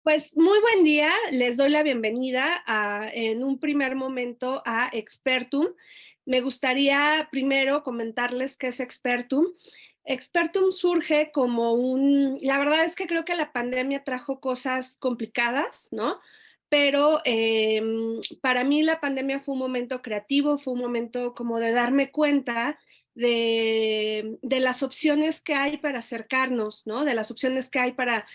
Pues muy buen día, les doy la bienvenida en un primer momento a Expertum. Me gustaría primero comentarles qué es Expertum. Expertum surge como la verdad es que creo que la pandemia trajo cosas complicadas, ¿no? Pero para mí la pandemia fue un momento creativo, fue un momento como de darme cuenta de las opciones que hay para acercarnos, ¿no? De las opciones que hay para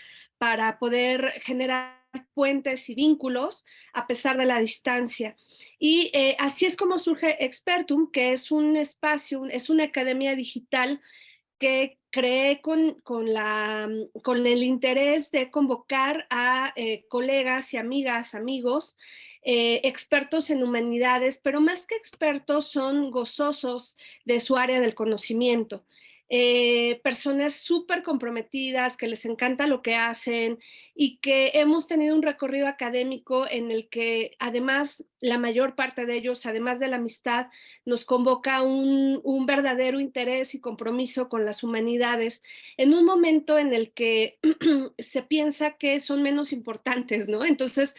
poder generar puentes y vínculos a pesar de la distancia. Y así es como surge Expertum, que es un espacio, es una academia digital que creé con el interés de convocar a colegas y amigas, amigos, expertos en humanidades, pero más que expertos son gozosos de su área del conocimiento. Personas súper comprometidas, que les encanta lo que hacen y que hemos tenido un recorrido académico en el que además la mayor parte de ellos, además de la amistad, nos convoca un verdadero interés y compromiso con las humanidades en un momento en el que se piensa que son menos importantes, ¿no? Entonces,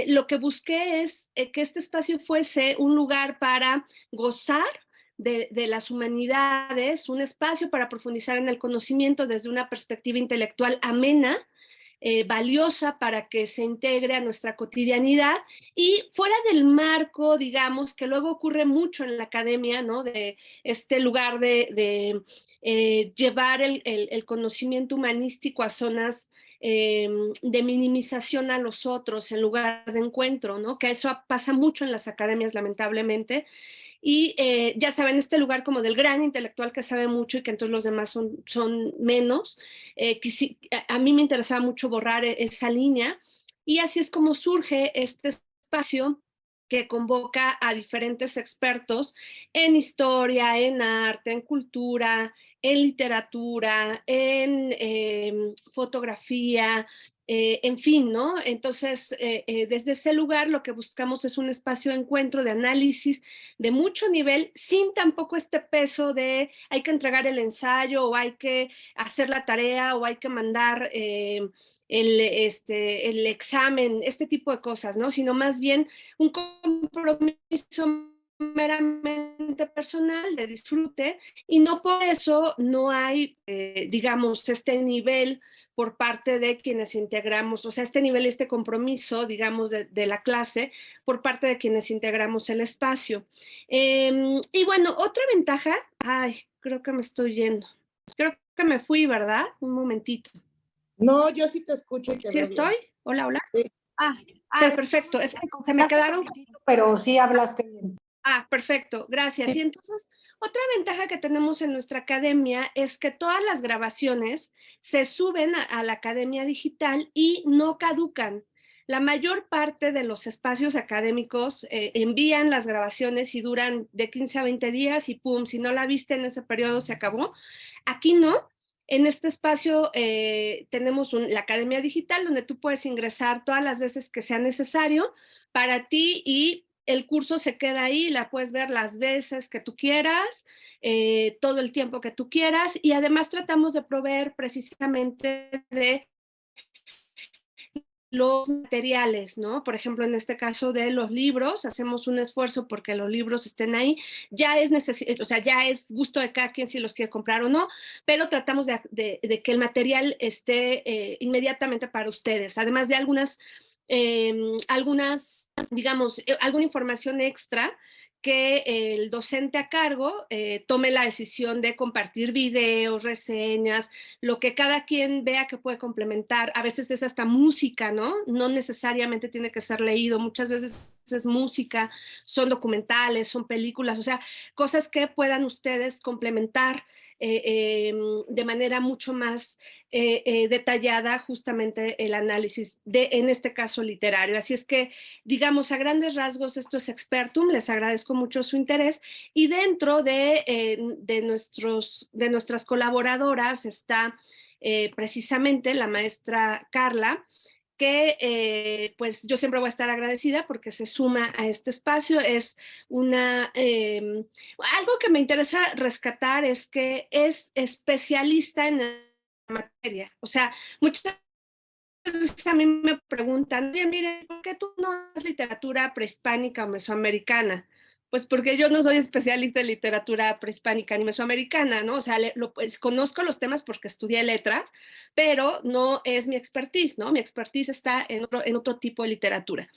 lo que busqué es que este espacio fuese un lugar para gozar de las humanidades, un espacio para profundizar en el conocimiento desde una perspectiva intelectual amena, valiosa para que se integre a nuestra cotidianidad y fuera del marco, digamos, que luego ocurre mucho en la academia, ¿no? De este lugar de llevar el conocimiento humanístico a zonas de minimización a los otros en lugar de encuentro, ¿no? Que eso pasa mucho en las academias, lamentablemente. Y ya saben, este lugar como del gran intelectual que sabe mucho y que entonces los demás son menos. A mí me interesaba mucho borrar esa línea y así es como surge este espacio que convoca a diferentes expertos en historia, en arte, en cultura, en literatura, en fotografía, en fin, ¿no? Entonces, desde ese lugar lo que buscamos es un espacio de encuentro, de análisis, de mucho nivel, sin tampoco este peso de hay que entregar el ensayo o hay que hacer la tarea o hay que mandar el examen, este tipo de cosas, ¿no? Sino más bien un compromiso meramente personal, de disfrute, y no por eso no hay, digamos, este nivel por parte de quienes integramos, o sea, este nivel, este compromiso, digamos, de la clase por parte de quienes integramos el espacio. Y bueno, otra ventaja, ay, creo que me estoy yendo. Creo que me fui, ¿verdad? Un momentito. No, yo sí te escucho y te ¿Sí veo estoy? bien. Hola, hola. Sí. Ah, Te perfecto. escuchamos, Es que te se me congelaste quedaron. tantito, pero sí hablaste bien. Perfecto, gracias. Y entonces, otra ventaja que tenemos en nuestra academia es que todas las grabaciones se suben a la academia digital y no caducan. La mayor parte de los espacios académicos envían las grabaciones y duran de 15 a 20 días y pum, si no la viste en ese periodo se acabó. Aquí no. En este espacio tenemos la Academia Digital donde tú puedes ingresar todas las veces que sea necesario para ti y el curso se queda ahí, la puedes ver las veces que tú quieras, todo el tiempo que tú quieras y además tratamos de proveer precisamente de los materiales, ¿no? Por ejemplo, en este caso de los libros, hacemos un esfuerzo porque los libros estén ahí. Ya es o sea, ya es gusto de cada quien si los quiere comprar o no, pero tratamos de que el material esté inmediatamente para ustedes, además de digamos, alguna información extra que el docente a cargo tome la decisión de compartir videos, reseñas, lo que cada quien vea que puede complementar. A veces es hasta música, ¿no? No necesariamente tiene que ser leído, muchas veces es música, son documentales, son películas, o sea, cosas que puedan ustedes complementar de manera mucho más detallada justamente el análisis en este caso literario. Así es que, digamos, a grandes rasgos esto es Expertum, les agradezco mucho su interés y dentro de nuestras colaboradoras está precisamente la maestra Carla, que pues yo siempre voy a estar agradecida porque se suma a este espacio. Es algo que me interesa rescatar es que es especialista en la materia. O sea, muchas a mí me preguntan, oye, mire, ¿por qué tú no haces literatura prehispánica o mesoamericana? Pues porque yo no soy especialista en literatura prehispánica ni mesoamericana, ¿no? O sea, pues, conozco los temas porque estudié letras, pero no es mi expertise, ¿no? Mi expertise está en otro tipo de literatura.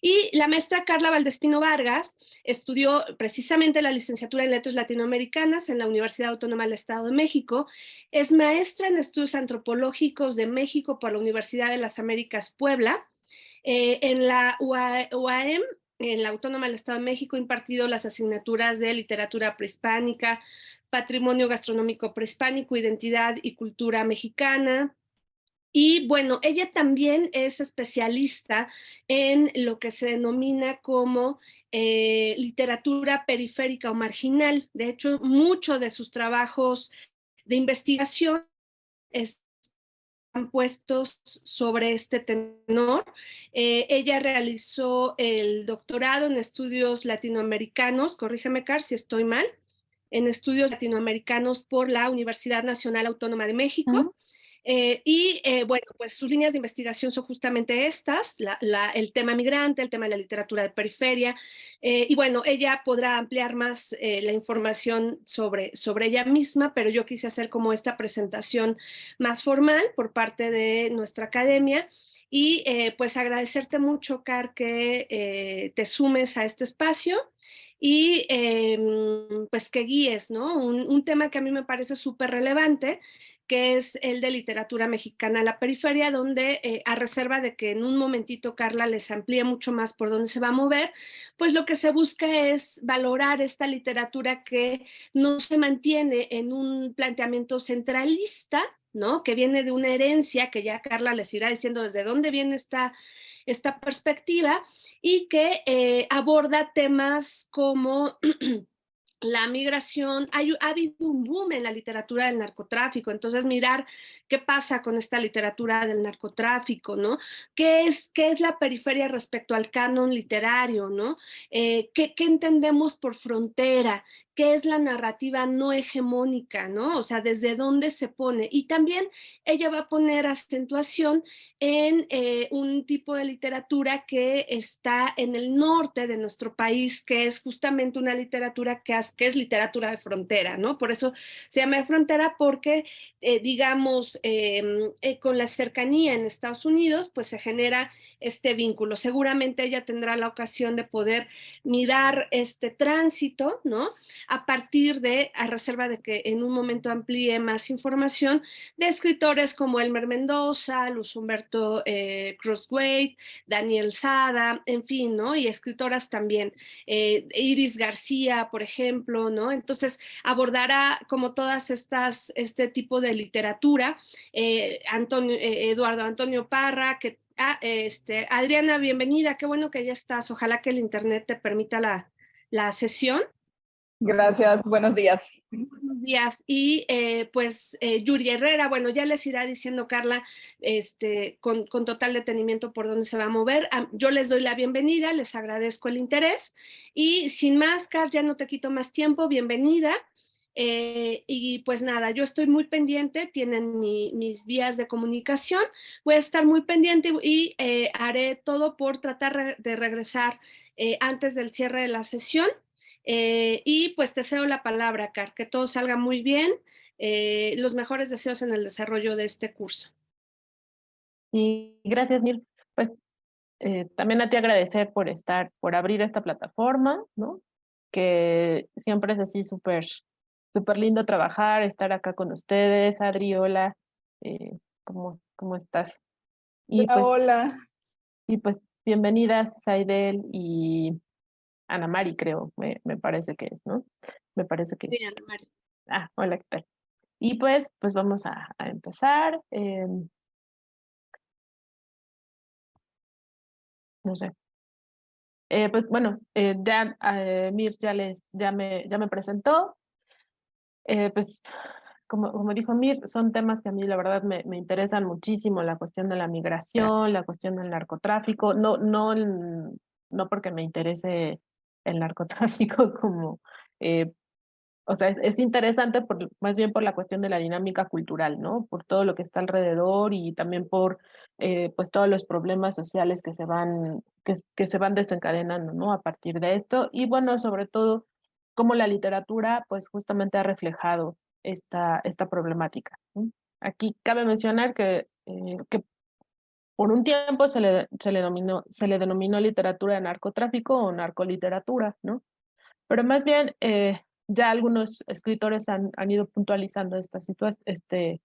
Y la maestra Carla Valdespino Vargas estudió precisamente la licenciatura en Letras Latinoamericanas en la Universidad Autónoma del Estado de México. Es maestra en estudios antropológicos de México por la Universidad de las Américas Puebla. En la UAM, en la Autónoma del Estado de México, ha impartido las asignaturas de literatura prehispánica, patrimonio gastronómico prehispánico, identidad y cultura mexicana. Y bueno, ella también es especialista en lo que se denomina como literatura periférica o marginal. De hecho, muchos de sus trabajos de investigación están puestos sobre este tenor. Ella realizó el doctorado en estudios latinoamericanos, corrígeme, Car, si estoy mal, en estudios latinoamericanos por la Universidad Nacional Autónoma de México. Bueno, pues sus líneas de investigación son justamente estas, el tema migrante, el tema de la literatura de periferia, y bueno, ella podrá ampliar más la información sobre ella misma, pero yo quise hacer como esta presentación más formal por parte de nuestra academia. Y pues agradecerte mucho, Car, que te sumes a este espacio y pues que guíes, ¿no? Un tema que a mí me parece súper relevante, que es el de literatura mexicana a la periferia, donde a reserva de que en un momentito Carla les amplíe mucho más por dónde se va a mover, pues lo que se busca es valorar esta literatura que no se mantiene en un planteamiento centralista, ¿no? Que viene de una herencia, que ya Carla les irá diciendo desde dónde viene esta perspectiva, y que aborda temas como la migración. Ha habido un boom en la literatura del narcotráfico, entonces mirar qué pasa con esta literatura del narcotráfico, ¿no? Qué es la periferia respecto al canon literario, ¿no? ¿Qué entendemos por frontera? ¿Qué es la narrativa no hegemónica, ¿no? O sea, desde dónde se pone. Y también ella va a poner acentuación en un tipo de literatura que está en el norte de nuestro país, que es justamente una literatura que es literatura de frontera, ¿no? Por eso se llama de frontera, porque, digamos, con la cercanía en Estados Unidos, pues se genera este vínculo. Seguramente ella tendrá la ocasión de poder mirar este tránsito, ¿no? A partir de, a reserva de que en un momento amplíe más información, de escritores como Elmer Mendoza, Luz Humberto Cruzway, Daniel Sada, en fin, ¿no? Y escritoras también, Iris García, por ejemplo, ¿no? Entonces abordará como todas este tipo de literatura, Eduardo Antonio Parra, Adriana, bienvenida, qué bueno que ya estás, ojalá que el internet te permita la sesión. Gracias, buenos días. Buenos días. Y Yuri Herrera, bueno, ya les irá diciendo Carla con total detenimiento por dónde se va a mover. Yo les doy la bienvenida, les agradezco el interés y sin más, Car, ya no te quito más tiempo, bienvenida. Y pues nada, yo estoy muy pendiente, tienen mis vías de comunicación, voy a estar muy pendiente y haré todo por tratar de regresar antes del cierre de la sesión. Y pues te cedo la palabra, Car, que todo salga muy bien. Los mejores deseos en el desarrollo de este curso. Y gracias, Mir. Pues también a ti agradecer por abrir esta plataforma, ¿no? Que siempre es así súper lindo trabajar, estar acá con ustedes. Adri, hola, ¿cómo estás? Y pues, Hola. y pues bienvenidas, Saidel y Ana Mari, creo, me parece que es, ¿no? Me parece que. Sí, Ana María. Hola, ¿qué tal? Y pues vamos a empezar. No sé. Pues bueno, ya Mir ya me presentó. Pues como dijo Mir, son temas que a mí la verdad me interesan muchísimo, la cuestión de la migración, la cuestión del narcotráfico, no porque me interese el narcotráfico como o sea, es interesante más bien por la cuestión de la dinámica cultural, ¿no? Por todo lo que está alrededor y también por pues todos los problemas sociales que se van desencadenando, ¿no? A partir de esto. Y bueno, sobre todo, cómo la literatura, pues justamente ha reflejado esta problemática, ¿no? Aquí cabe mencionar que por un tiempo se le denominó literatura de narcotráfico o narcoliteratura, ¿no? Pero más bien, ya algunos escritores han ido puntualizando este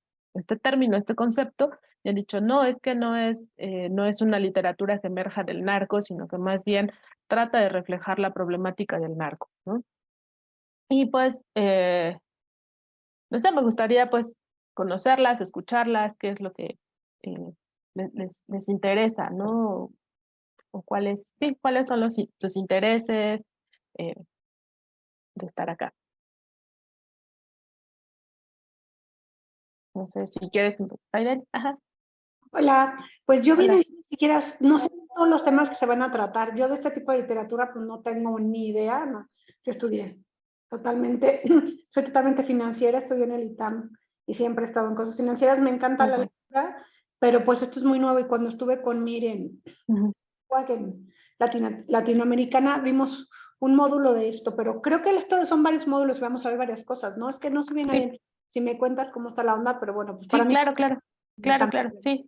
término, este concepto, y han dicho, no, es que no es una literatura que emerja del narco, sino que más bien trata de reflejar la problemática del narco, ¿no? Y pues, no sé, me gustaría pues conocerlas, escucharlas, qué es lo que eh, les interesa, ¿no? O cuáles son sus intereses eh, de estar acá. No sé si quieres, Aiden. Ajá. Hola, pues yo Hola. ni siquiera, no sé todos los temas que se van a tratar. Yo de este tipo de literatura pues no tengo ni idea. No. Yo estudié totalmente, soy totalmente financiera, estudié en el ITAM y siempre he estado en cosas financieras. Me encanta la Ujú, lectura, pero pues esto es muy nuevo y cuando estuve con Miren, ujú. en Latinoamericana, vimos un módulo de esto, pero creo que esto son varios módulos y vamos a ver varias cosas, ¿no? Es que no sé bien, Sí, bien si me cuentas cómo está la onda, pero bueno, pues para sí, mí me encanta. claro, sí.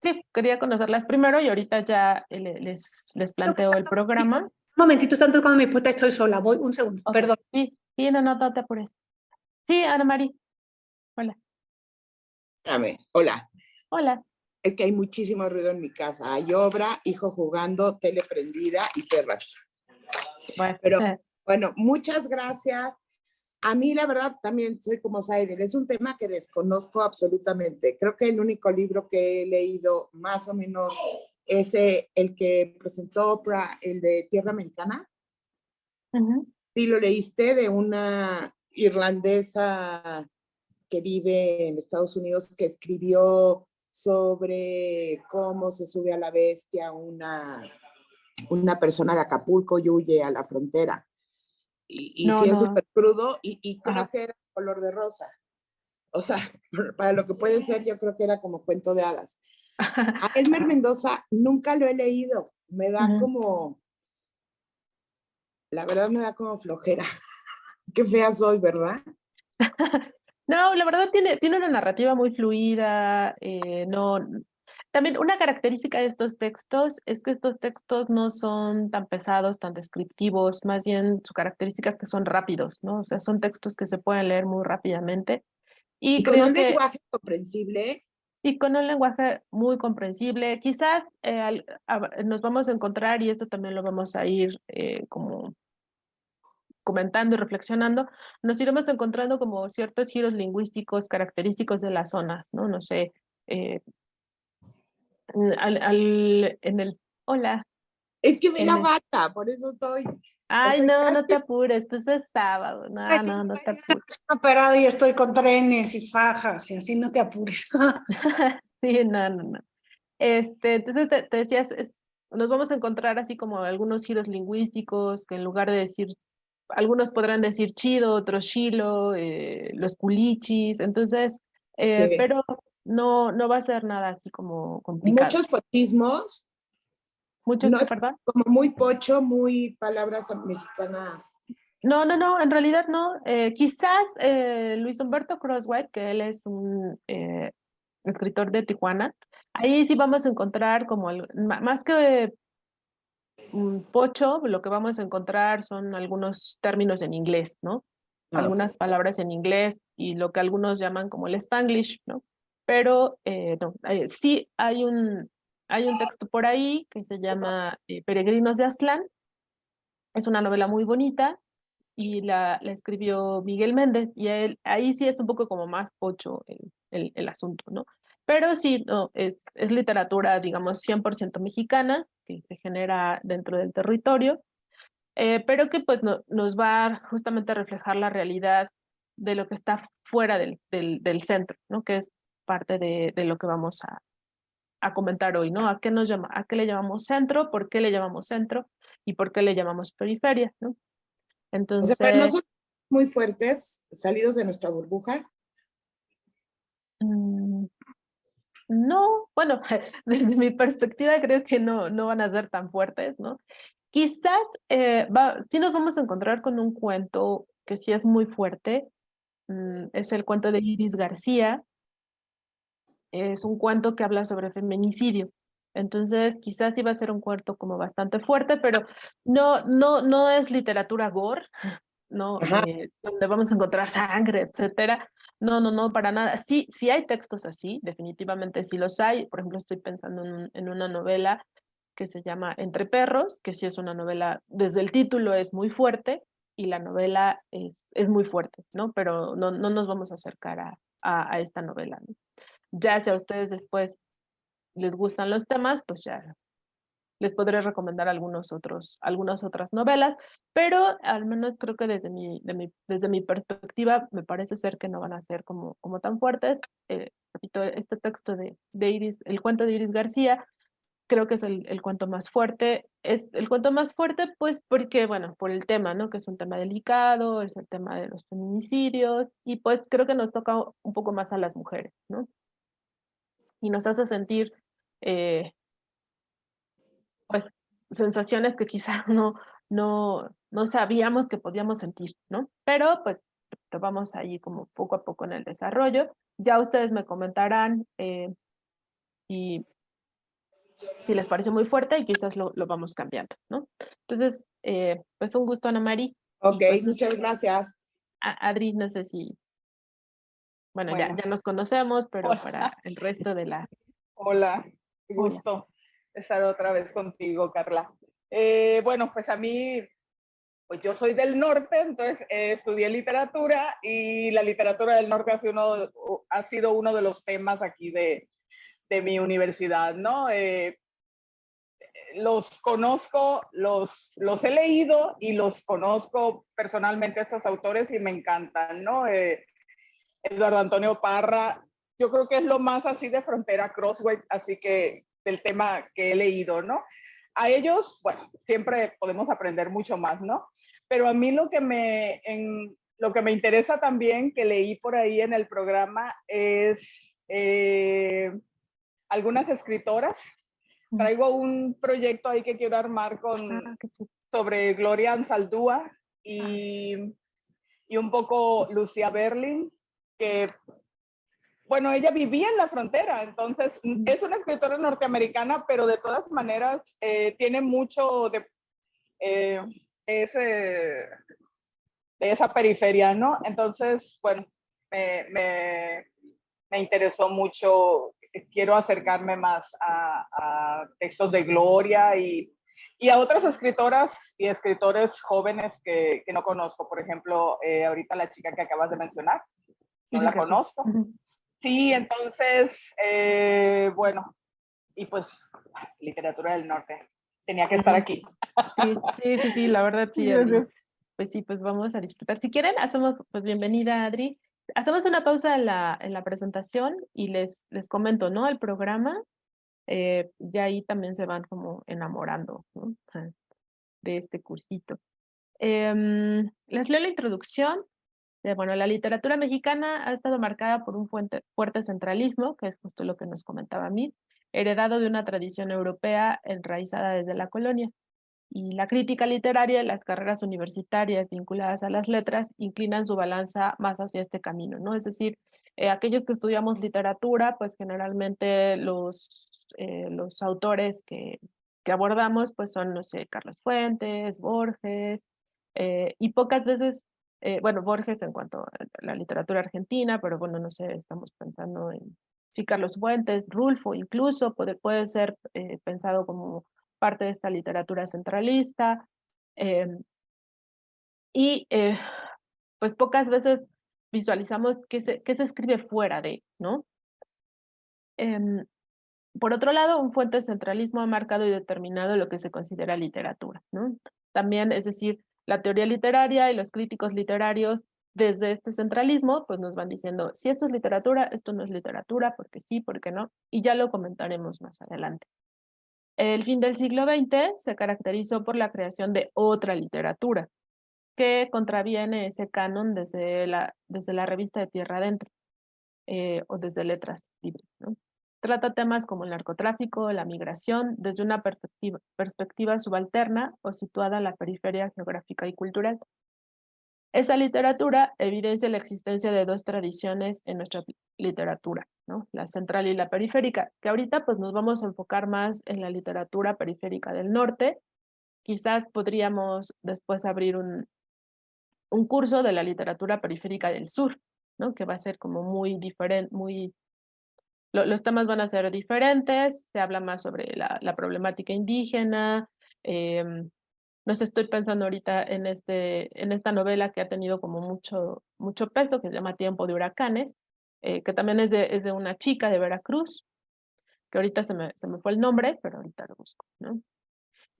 Sí, quería conocerlas primero y ahorita ya les Creo que planteo está el todo programa. un momentito, tanto cuando me puta estoy sola, voy un segundo, Ok, perdón. sí, sí, no te apures. Sí, Ana María, hola. Espérame. Hola, Hola. es que hay muchísimo ruido en mi casa. Hay obra, hijo jugando, tele prendida y perras. Bueno, Pero bueno, muchas gracias. A mí la verdad también soy como Saidel, es un tema que desconozco absolutamente. Creo que el único libro que he leído más o menos es el que presentó Oprah, el de Tierra Americana. ujú. Sí, lo leíste, de una irlandesa que vive en Estados Unidos, que escribió sobre cómo se sube a la bestia una persona de Acapulco y huye a la frontera. Y No, sí es no, súper crudo y creo ajá. que era color de rosa. O sea, para lo que puede ser, yo creo que era como cuento de hadas. A Elmer Mendoza nunca lo he leído. Me da Ujú. como, la verdad me da como flojera. Qué fea soy, ¿verdad? No, la verdad tiene una narrativa muy fluida, no, también una característica de estos textos es que estos textos no son tan pesados, tan descriptivos, más bien su característica es que son rápidos, ¿no? O sea, son textos que se pueden leer muy rápidamente y Y con creo un que, lenguaje comprensible. y con un lenguaje muy comprensible, quizás nos vamos a encontrar, y esto también lo vamos a ir como comentando y reflexionando, nos iremos encontrando como ciertos giros lingüísticos característicos de la zona, ¿no? No sé, eh, en el, hola, Es que ve en la el, bata, por eso estoy. O ay, sea, no te apures, pues es sábado, Recién no te apures. operado y estoy con trenes y fajas y así, no te apures. Sí, no. Entonces te decías, nos vamos a encontrar así como algunos giros lingüísticos que en lugar de decir, algunos podrán decir chido, otros chilo, los culichis, entonces, pero no va a ser nada así como complicado. muchos pochismos. Muchos No que, es perdón. como muy pocho, muy palabras mexicanas. No, en realidad no. Quizás Luis Humberto Crosswhite, que él es un escritor de Tijuana, ahí sí vamos a encontrar como, más que un pocho, lo que vamos a encontrar son algunos términos en inglés, ¿no? Ah, ok. Algunas palabras en inglés y lo que algunos llaman como el Spanglish, ¿no? Pero no, sí hay un texto por ahí que se llama Peregrinos de Aztlán. Es una novela muy bonita y la escribió Miguel Méndez y ahí sí es un poco como más pocho el asunto, ¿no? Pero sí, no, es literatura, digamos, 100% mexicana, que se genera dentro del territorio, pero que pues nos va justamente a reflejar la realidad de lo que está fuera del centro, ¿no? Que es parte de lo que vamos a comentar hoy, ¿no? ¿A qué le llamamos centro? ¿Por qué le llamamos centro? ¿Y por qué le llamamos periferia, ¿no? O sea, para Entonces, nosotros muy fuertes, salidos de nuestra burbuja? No, bueno, desde mi perspectiva creo que no van a ser tan fuertes, ¿no? Quizás sí nos vamos a encontrar con un cuento que sí es muy fuerte, es el cuento de Iris García, es un cuento que habla sobre feminicidio. Entonces, quizás iba a ser un cuento como bastante fuerte, pero no es literatura gore, ¿no? Ajá. Donde vamos a encontrar sangre, etcétera. No, para nada. Sí hay textos así, definitivamente sí los hay. Por ejemplo, estoy pensando en una novela que se llama Entre Perros, que sí es una novela, desde el título es muy fuerte y la novela es muy fuerte, ¿no? Pero no nos vamos a acercar a esta novela, ¿no? Ya si a ustedes después les gustan los temas, pues ya les podré recomendar algunas otras novelas, pero al menos creo que desde mi perspectiva me parece ser que no van a ser como tan fuertes. Repito, este texto de Iris, el cuento de Iris García, creo que es el cuento más fuerte. Es el cuento más fuerte, pues porque, bueno, por el tema, ¿no? Que es un tema delicado, es el tema de los feminicidios, y pues creo que nos toca un poco más a las mujeres, ¿no? Y nos hace sentir pues sensaciones que quizá no sabíamos que podíamos sentir, ¿no? Pero pues lo vamos ahí como poco a poco en el desarrollo. Ya ustedes me comentarán si, si les parece muy fuerte y quizás lo vamos cambiando, ¿no? Entonces, pues un gusto, Ana Mari. Ok, Y pues, muchas gracias. Adri, no sé si, bueno, Bueno, ya nos conocemos, pero hola, para el resto de la... hola, qué Hola. gusto estar otra vez contigo, Carla. Bueno, pues a mí, pues yo soy del norte, entonces estudié literatura y la literatura del norte ha sido uno de los temas aquí de mi universidad, ¿no? Los conozco, los he leído y los conozco personalmente a estos autores y me encantan, ¿no? Eduardo Antonio Parra, yo creo que es lo más así de frontera crossway, así que del tema que he leído, ¿no? A ellos, bueno, siempre podemos aprender mucho más, ¿no? Pero a mí lo que me interesa también, que leí por ahí en el programa, es algunas escritoras. Traigo un proyecto ahí que quiero armar sobre Gloria Anzaldúa y un poco Lucía Berlin, que, bueno, ella vivía en la frontera, entonces es una escritora norteamericana, pero de todas maneras tiene mucho de esa periferia, ¿no? Entonces, bueno, me interesó mucho, quiero acercarme más a textos de Gloria y a otras escritoras y escritores jóvenes que no conozco. Por ejemplo, ahorita la chica que acabas de mencionar, no la conozco. Sí, entonces, bueno, y pues literatura del norte. Tenía que estar aquí. Sí, la verdad sí, Adri. Pues sí, pues vamos a disfrutar. Si quieren, hacemos, pues bienvenida, Adri. Hacemos una pausa en la presentación y les comento, ¿no? El programa, ya ahí también se van como enamorando, ¿no? De este cursito. Les leo la introducción. Bueno, la literatura mexicana ha estado marcada por un fuerte centralismo, que es justo lo que nos comentaba Mir, heredado de una tradición europea enraizada desde la colonia. Y la crítica literaria y las carreras universitarias vinculadas a las letras inclinan su balanza más hacia este camino, ¿no? Es decir, aquellos que estudiamos literatura, pues generalmente los autores que abordamos, pues son, no sé, Carlos Fuentes, Borges, y pocas veces, bueno, Borges en cuanto a la literatura argentina, pero bueno, no sé, estamos pensando en, sí, Carlos Fuentes, Rulfo, incluso puede ser pensado como parte de esta literatura centralista, y pues pocas veces visualizamos qué se escribe fuera de, ¿no? Por otro lado, un fuerte centralismo ha marcado y determinado lo que se considera literatura, ¿no? También, es decir, la teoría literaria y los críticos literarios desde este centralismo, pues nos van diciendo, si esto es literatura, esto no es literatura, porque sí, porque no, y ya lo comentaremos más adelante. El fin del siglo XX se caracterizó por la creación de otra literatura, que contraviene ese canon desde la revista de Tierra Adentro, o desde Letras Libres, ¿no? Trata temas como el narcotráfico, la migración, desde una perspectiva subalterna o situada en la periferia geográfica y cultural. Esa literatura evidencia la existencia de dos tradiciones en nuestra literatura, ¿no? La central y la periférica, que ahorita pues nos vamos a enfocar más en la literatura periférica del norte. Quizás podríamos después abrir un curso de la literatura periférica del sur, ¿no? Que va a ser como muy diferente, los temas van a ser diferentes, se habla más sobre la problemática indígena. No sé, estoy pensando ahorita en esta novela que ha tenido como mucho peso, que se llama Tiempo de Huracanes, que también es de una chica de Veracruz, que ahorita se me fue el nombre, pero ahorita lo busco, ¿no?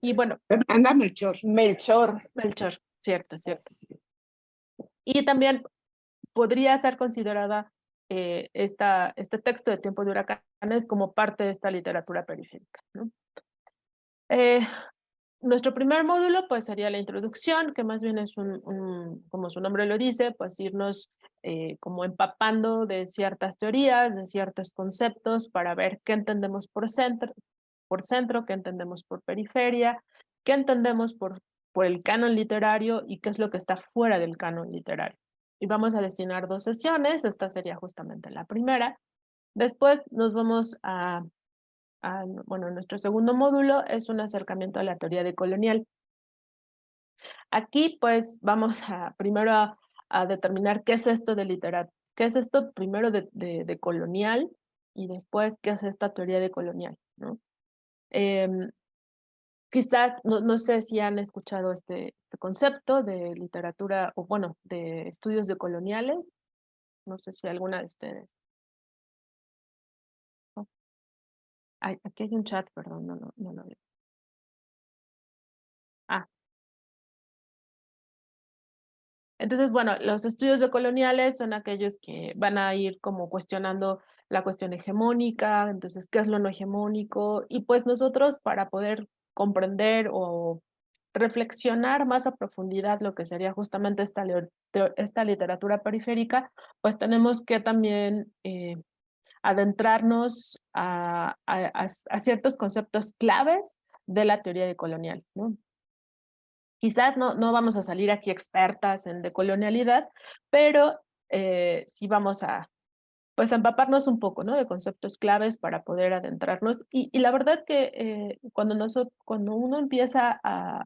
Y bueno, Fernanda Melchor. Melchor. Melchor, cierto. Y también podría ser considerada este texto de Tiempo de Huracanes como parte de esta literatura periférica, ¿no? Nuestro primer módulo pues sería la introducción, que más bien es como su nombre lo dice, pues irnos como empapando de ciertas teorías, de ciertos conceptos para ver qué entendemos por centro, qué entendemos por periferia, qué entendemos por el canon literario y qué es lo que está fuera del canon literario. Y vamos a destinar 2 sesiones, esta sería justamente la primera. Después nos vamos bueno, nuestro segundo módulo es un acercamiento a la teoría decolonial. Aquí pues vamos primero a determinar qué es esto de literatura, qué es esto primero de colonial y después qué es esta teoría decolonial, ¿no? Quizás, no sé si han escuchado este concepto de literatura, o bueno, de estudios decoloniales. No sé si alguna de ustedes. Oh, aquí hay un chat, perdón, no lo veo. Ah. Entonces, bueno, los estudios decoloniales son aquellos que van a ir como cuestionando la cuestión hegemónica, entonces, ¿qué es lo no hegemónico? Y pues nosotros para poder comprender o reflexionar más a profundidad lo que sería justamente esta literatura periférica, pues tenemos que también adentrarnos a ciertos conceptos claves de la teoría decolonial, ¿no? Quizás no vamos a salir aquí expertas en decolonialidad, pero sí vamos pues a empaparnos un poco, ¿no? De conceptos claves para poder adentrarnos. Y la verdad que cuando uno empieza a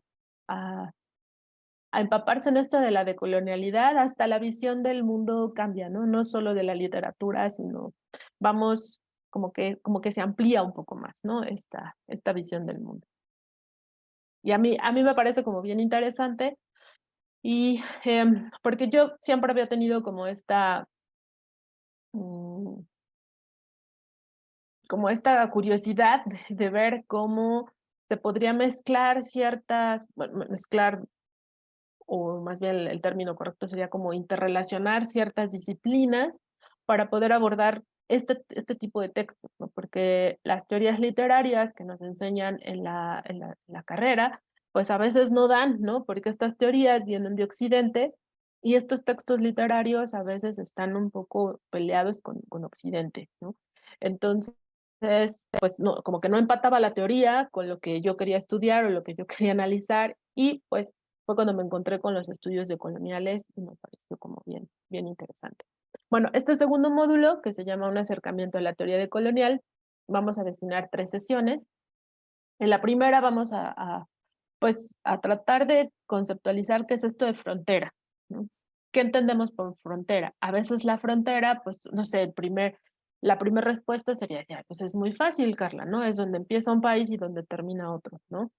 empaparse en esto de la decolonialidad, hasta la visión del mundo cambia, ¿no? No solo de la literatura, sino vamos como que se amplía un poco más, ¿no? Esta visión del mundo. Y a mí me parece como bien interesante, y porque yo siempre había tenido como esta curiosidad de ver cómo se podría mezclar mezclar, o más bien el término correcto sería como interrelacionar ciertas disciplinas para poder abordar este tipo de textos, ¿no? Porque las teorías literarias que nos enseñan en la carrera, pues a veces no dan, ¿no? Porque estas teorías vienen de Occidente y estos textos literarios a veces están un poco peleados con Occidente, ¿no? Entonces, pues no, como que no empataba la teoría con lo que yo quería estudiar o lo que yo quería analizar, y pues fue cuando me encontré con los estudios decoloniales y me pareció como bien interesante. Bueno, este segundo módulo, que se llama Un acercamiento a la teoría decolonial, vamos a destinar 3 sesiones. En la primera vamos pues, a tratar de conceptualizar qué es esto de frontera, ¿no? ¿Qué entendemos por frontera? A veces la frontera, pues, no sé, la primera respuesta sería, ya, pues es muy fácil, Carla, ¿no? Es donde empieza un país y donde termina otro, ¿no?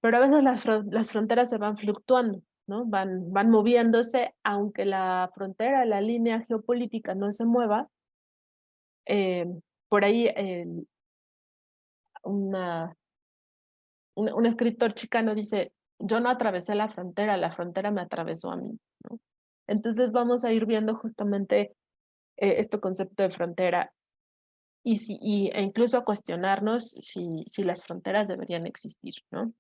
Pero a veces las fronteras se van fluctuando, ¿no? Van moviéndose, aunque la frontera, la línea geopolítica no se mueva. Por ahí un escritor chicano dice, yo no atravesé la frontera me atravesó a mí, ¿no? Entonces vamos a ir viendo justamente este concepto de frontera e incluso a cuestionarnos si las fronteras deberían existir, ¿no?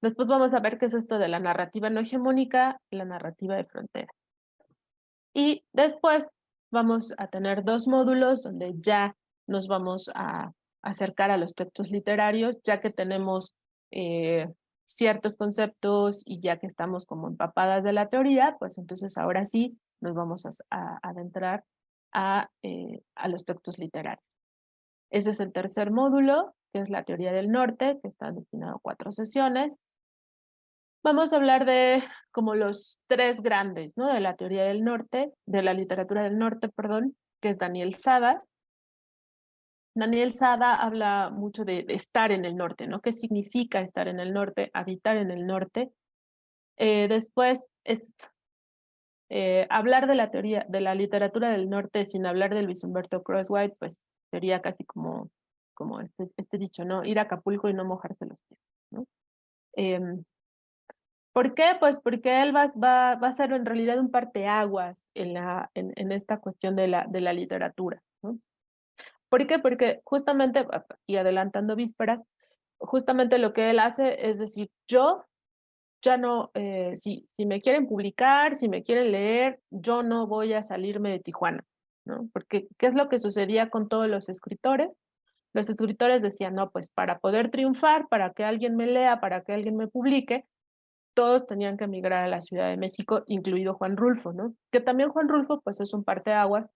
Después vamos a ver qué es esto de la narrativa no hegemónica, la narrativa de frontera. Y después vamos a tener 2 módulos donde ya nos vamos a acercar a los textos literarios, ya que tenemos ciertos conceptos y ya que estamos como empapadas de la teoría, pues entonces ahora sí nos vamos a adentrar a los textos literarios. Ese es el tercer módulo, que es la teoría del norte, que está destinado a 4 sesiones. Vamos a hablar de como los 3 grandes, ¿no? De la teoría del norte, de la literatura del norte, perdón, que es Daniel Sada. Daniel Sada habla mucho de estar en el norte, ¿no? ¿Qué significa estar en el norte, habitar en el norte? Después es hablar de la teoría, de la literatura del norte sin hablar de Luis Humberto Crosswhite, pues sería casi como este dicho, ¿no? Ir a Acapulco y no mojarse los pies, ¿no? ¿Por qué? Pues porque él va a ser en realidad un parteaguas en esta cuestión de la literatura, ¿no? ¿Por qué? Porque justamente, y adelantando vísperas, justamente lo que él hace es decir, yo ya no, si me quieren publicar, si me quieren leer, yo no voy a salirme de Tijuana, ¿no? Porque, ¿qué es lo que sucedía con todos los escritores? Los escritores decían, no, pues para poder triunfar, para que alguien me lea, para que alguien me publique, todos tenían que emigrar a la Ciudad de México, incluido Juan Rulfo, ¿no? Que también Juan Rulfo, pues es un parteaguas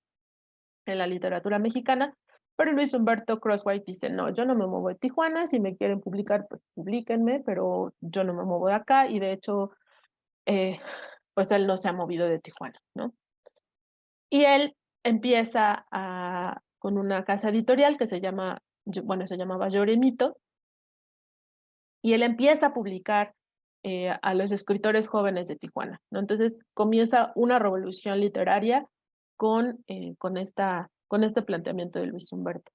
en la literatura mexicana, pero Luis Humberto Crosswhite dice, no, yo no me muevo de Tijuana, si me quieren publicar, pues publíquenme, pero yo no me muevo de acá, y de hecho, pues él no se ha movido de Tijuana, ¿no? Y él empieza con una casa editorial que se llamaba Lloremito, y él empieza a publicar a los escritores jóvenes de Tijuana, ¿no? Entonces comienza una revolución literaria con este planteamiento de Luis Humberto.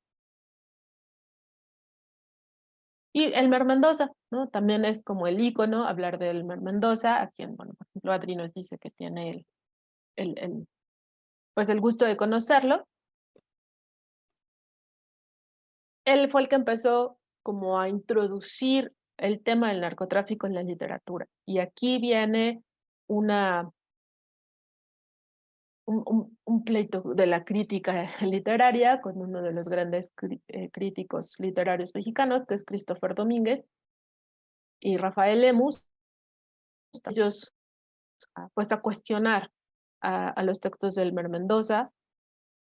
Y Elmer Mendoza, ¿no? También es como el ícono hablar de Elmer Mendoza, a quien, bueno, por ejemplo, Adri nos dice que tiene pues el gusto de conocerlo. Él fue el que empezó como a introducir el tema del narcotráfico en la literatura. Y aquí viene un pleito de la crítica literaria con uno de los grandes críticos literarios mexicanos, que es Christopher Domínguez y Rafael Lemus. Ellos pues a cuestionar a los textos de Elmer Mendoza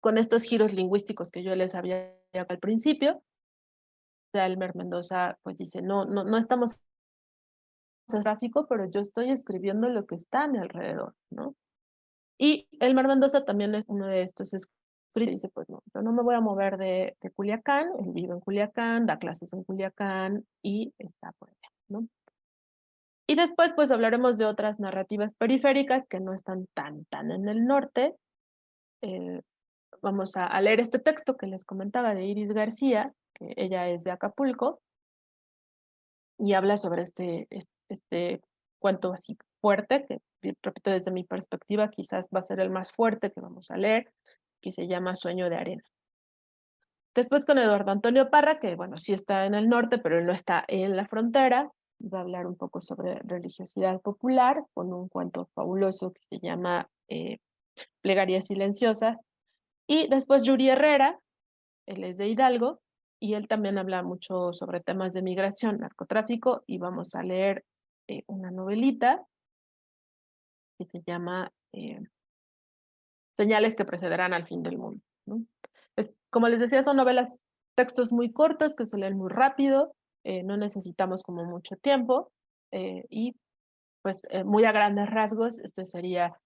con estos giros lingüísticos que yo les había al principio. O sea, Elmer Mendoza pues dice, no estamos en tráfico, pero yo estoy escribiendo lo que está a mi alrededor, ¿no? Y Elmer Mendoza también es uno de estos escritores que dice, pues no, yo no me voy a mover de Culiacán, él vive en Culiacán, da clases en Culiacán y está por allá, ¿no? Y después pues hablaremos de otras narrativas periféricas que no están tan en el norte. Vamos a leer este texto que les comentaba de Iris García, que ella es de Acapulco, y habla sobre este cuento así fuerte, que repito desde mi perspectiva quizás va a ser el más fuerte que vamos a leer, que se llama Sueño de arena. Después con Eduardo Antonio Parra, que bueno, sí está en el norte, pero él no está en la frontera, va a hablar un poco sobre religiosidad popular, con un cuento fabuloso que se llama Plegarias silenciosas. Y después Yuri Herrera, él es de Hidalgo, y él también habla mucho sobre temas de migración, narcotráfico, y vamos a leer una novelita que se llama Señales que precederán al fin del mundo, ¿no? Como les decía, son novelas, textos muy cortos que se leen muy rápido, no necesitamos como mucho tiempo, y pues muy a grandes rasgos, esto sería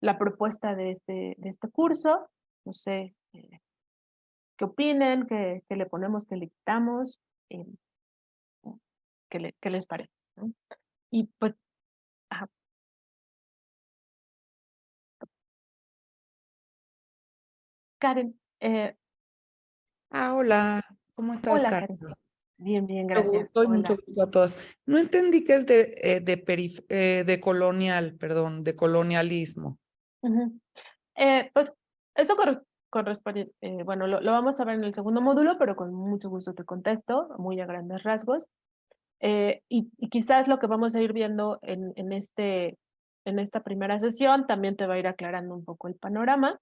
la propuesta de este curso. No sé qué opinen, qué le ponemos, qué le quitamos, qué les parece, ¿no? Y pues, ajá. Karen, Hola, ¿cómo estás, hola Carlos? Karen. Bien, Mucho gracias. gusto y Hola. mucho gusto a todos. No entendí qué es de colonial, perdón, de colonialismo. Ujú. Pues esto corresponde, bueno, lo vamos a ver en el segundo módulo, pero con mucho gusto te contesto, muy a grandes rasgos. Y quizás lo que vamos a ir viendo en esta primera sesión también te va a ir aclarando un poco el panorama.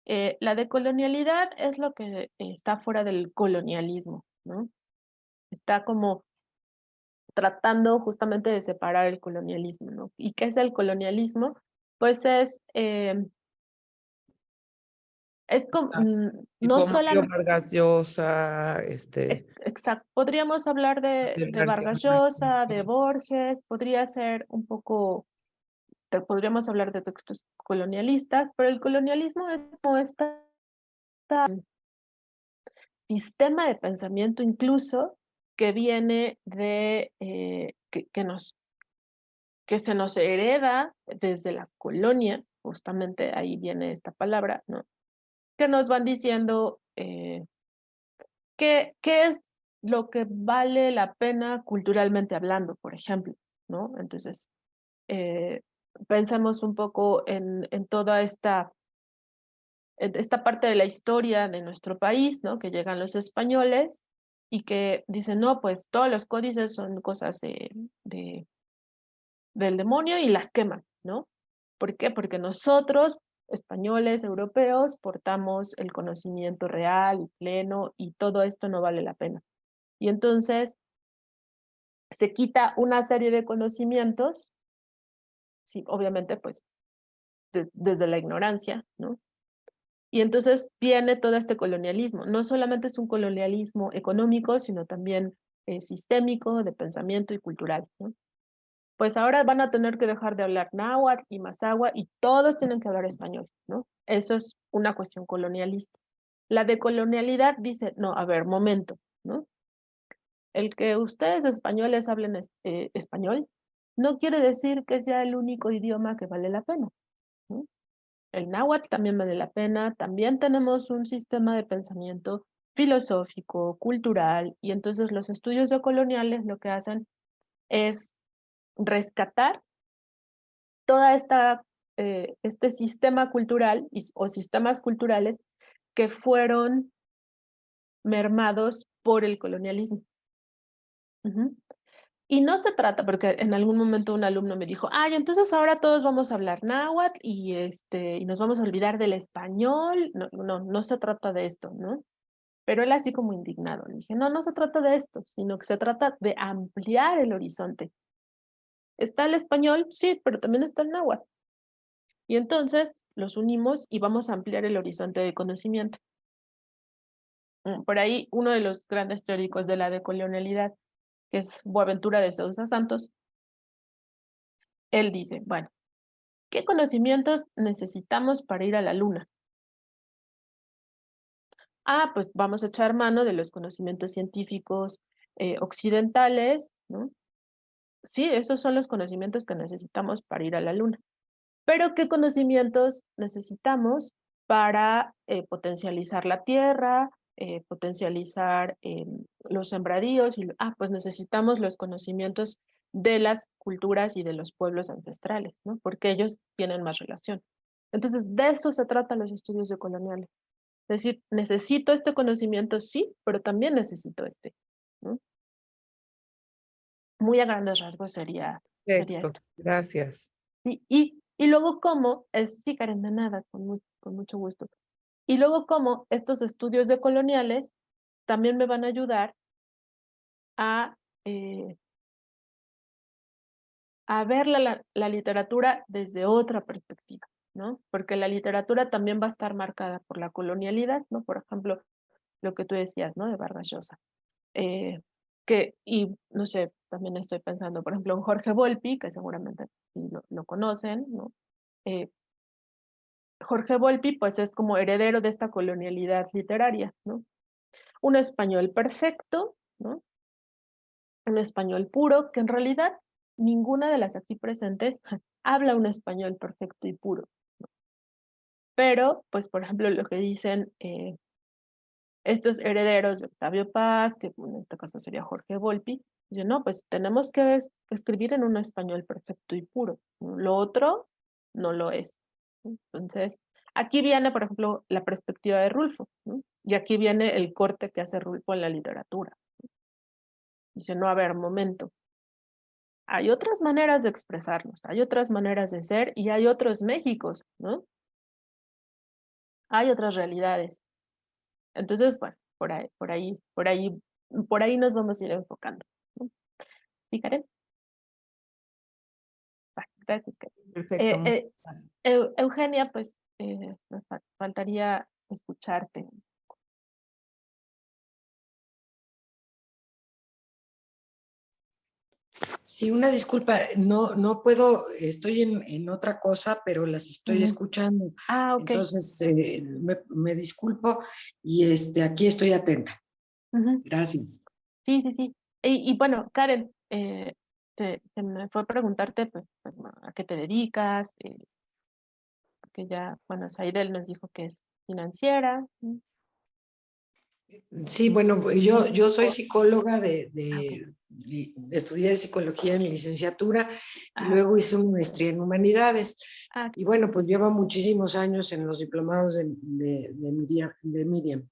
La decolonialidad es lo que está fuera del colonialismo, ¿no? Está como tratando justamente de separar el colonialismo, ¿no? ¿Y qué es el colonialismo? Pues es como, no Tipo Mario solamente, Vargas Llosa, exacto, podríamos hablar Gabriel de García Vargas Llosa, de Márquez. Borges, podría ser un poco, podríamos hablar de textos colonialistas, pero el colonialismo es como este sistema de pensamiento incluso que viene de, que se nos hereda desde la colonia, justamente ahí viene esta palabra, ¿no? Que nos van diciendo qué es lo que vale la pena culturalmente hablando, por ejemplo, ¿no? Entonces, pensemos un poco en toda esta parte de la historia de nuestro país, ¿no? Que llegan los españoles y que dicen, no, pues todos los códices son cosas del demonio y las queman, ¿no? ¿Por qué? Porque nosotros, españoles, europeos, portamos el conocimiento real y pleno y todo esto no vale la pena. Y entonces se quita una serie de conocimientos, sí, obviamente pues desde la ignorancia, ¿no? Y entonces viene todo este colonialismo. No solamente es un colonialismo económico, sino también sistémico, de pensamiento y cultural, ¿no? Pues ahora van a tener que dejar de hablar náhuatl y mazahua y todos tienen que hablar español, ¿no? Eso es una cuestión colonialista. La decolonialidad dice, no, a ver, momento, ¿no? El que ustedes españoles hablen español no quiere decir que sea el único idioma que vale la pena, ¿no? El náhuatl también vale la pena, también tenemos un sistema de pensamiento filosófico, cultural, y entonces los estudios decoloniales lo que hacen es rescatar toda este sistema cultural o sistemas culturales que fueron mermados por el colonialismo. Ujú. Y no se trata, porque en algún momento un alumno me dijo, ay, entonces ahora todos vamos a hablar náhuatl y nos vamos a olvidar del español. No, no, no se trata de esto, ¿no? Pero él así como indignado. Le dije, no, no se trata de esto, sino que se trata de ampliar el horizonte. ¿Está el español? Sí, pero también está el náhuatl. Y entonces los unimos y vamos a ampliar el horizonte de conocimiento. Por ahí, uno de los grandes teóricos de la decolonialidad, que es Boaventura de Sousa Santos, él dice, bueno, ¿qué conocimientos necesitamos para ir a la luna? Ah, pues vamos a echar mano de los conocimientos científicos occidentales, ¿no? Sí, esos son los conocimientos que necesitamos para ir a la luna. Pero ¿qué conocimientos necesitamos para potencializar la tierra, potencializar los sembradíos? Pues necesitamos los conocimientos de las culturas y de los pueblos ancestrales, ¿no? Porque ellos tienen más relación. Entonces, de eso se tratan los estudios decoloniales. Es decir, necesito este conocimiento, sí, pero también necesito este, ¿no? Muy a grandes rasgos sería Perfecto, esto. gracias. Y luego, ¿cómo? Sí, Karen, de nada, con mucho gusto. Y luego, ¿cómo estos estudios decoloniales también me van a ayudar eh, a ver la literatura desde otra perspectiva, ¿no? Porque la literatura también va a estar marcada por la colonialidad, ¿no? Por ejemplo, lo que tú decías, ¿no? De Vargas Llosa. Y no sé, también estoy pensando, por ejemplo, en Jorge Volpi, que seguramente lo conocen, ¿no? Jorge Volpi, pues es como heredero de esta colonialidad literaria, ¿no? Un español perfecto, ¿no? Un español puro, que en realidad ninguna de las aquí presentes habla un español perfecto y puro. ¿No? Pero, pues, por ejemplo, lo que dicen estos herederos de Octavio Paz, que en este caso sería Jorge Volpi, dicen, no, pues tenemos que escribir en un español perfecto y puro. ¿No? Lo otro no lo es. ¿No? Entonces, aquí viene, por ejemplo, la perspectiva de Rulfo, ¿no? Y aquí viene el corte que hace Rulfo en la literatura. Dice, no, a ver, momento. hay otras maneras de expresarnos, hay otras maneras de ser y hay otros Méxicos, ¿no? Hay otras realidades. Entonces, bueno, por ahí nos vamos a ir enfocando, ¿no? ¿Sí, Karen? Va, gracias, Karen. Perfecto. Muchas gracias. Eugenia, pues nos faltaría escucharte. Sí, una disculpa, no puedo, estoy en otra cosa, pero las estoy Ujú. escuchando. Ah, ok. Entonces, me disculpo y aquí estoy atenta. Ujú. Gracias. Sí, sí, sí. Y bueno, Karen, se me fue a preguntarte, pues, ¿a qué te dedicas? Porque ya, bueno, Saidel nos dijo que es financiera. ¿No? Sí, bueno, yo soy psicóloga Ah, ok. estudié psicología en mi licenciatura y Ajá. luego hice una maestría en humanidades. Ah, Y bueno, pues llevo muchísimos años en los diplomados de Miriam.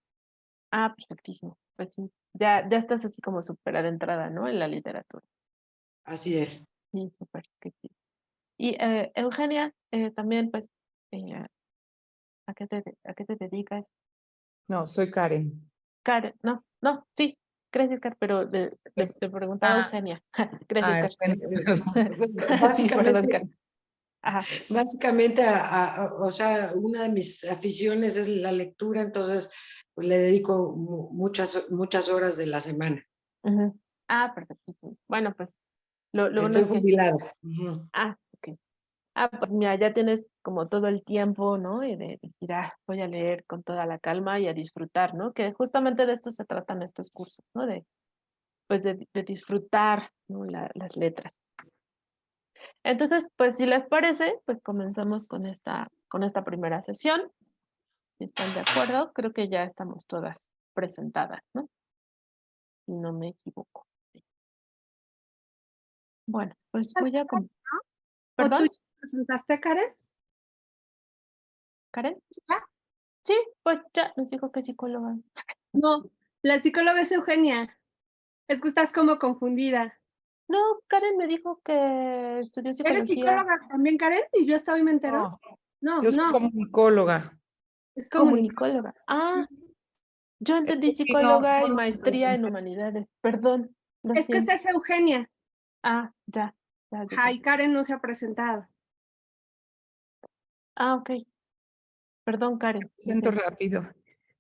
Perfectísimo. Pues sí, ya estás así como súper adentrada, ¿no? En la literatura. Así es. Sí, súper. Que sí. Y Eugenia, también, pues, eh, a qué te dedicas? No, soy Karen. Karen, no, sí, gracias, Karen, pero le preguntaba a Ah, Eugenia. Gracias, bueno, perdón. Sí, perdón, Básicamente, Karen. Ajá. Básicamente, o sea, una de mis aficiones es la lectura, entonces pues, le dedico muchas horas de la semana. Ujú. Perfectísimo. Bueno, pues lo bueno Estoy es que, jubilada. Ujú. ok. Pues mira, ya tienes como todo el tiempo, ¿no? Y de decir, voy a leer con toda la calma y a disfrutar, ¿no? Que justamente de esto se tratan estos cursos, ¿no? Pues de disfrutar, ¿no? Las letras. Entonces, pues si les parece, pues comenzamos con esta primera sesión. Si están de acuerdo, creo que ya estamos todas presentadas, ¿no? Si no me equivoco. Bueno, pues voy a... ¿O tú ¿Perdón, ya te presentaste, Karen? Karen? ¿Ya? Sí, pues ya nos dijo que es psicóloga. No, la psicóloga es Eugenia. Es que estás como confundida. No, Karen me dijo que estudió ¿Eres psicología. psicóloga también, Karen? ¿Y yo hasta hoy me entero? No, No, yo soy no, comunicóloga. es comunicadora. Comunicóloga. Yo Es entendí que sí, no, psicóloga y no me maestría en presenté. humanidades. Perdón, lo Es que esta siento. es Eugenia. Ya. Ajá, y Karen no se ha presentado. Ok. Perdón, Karen, lo Presento siento. rápido.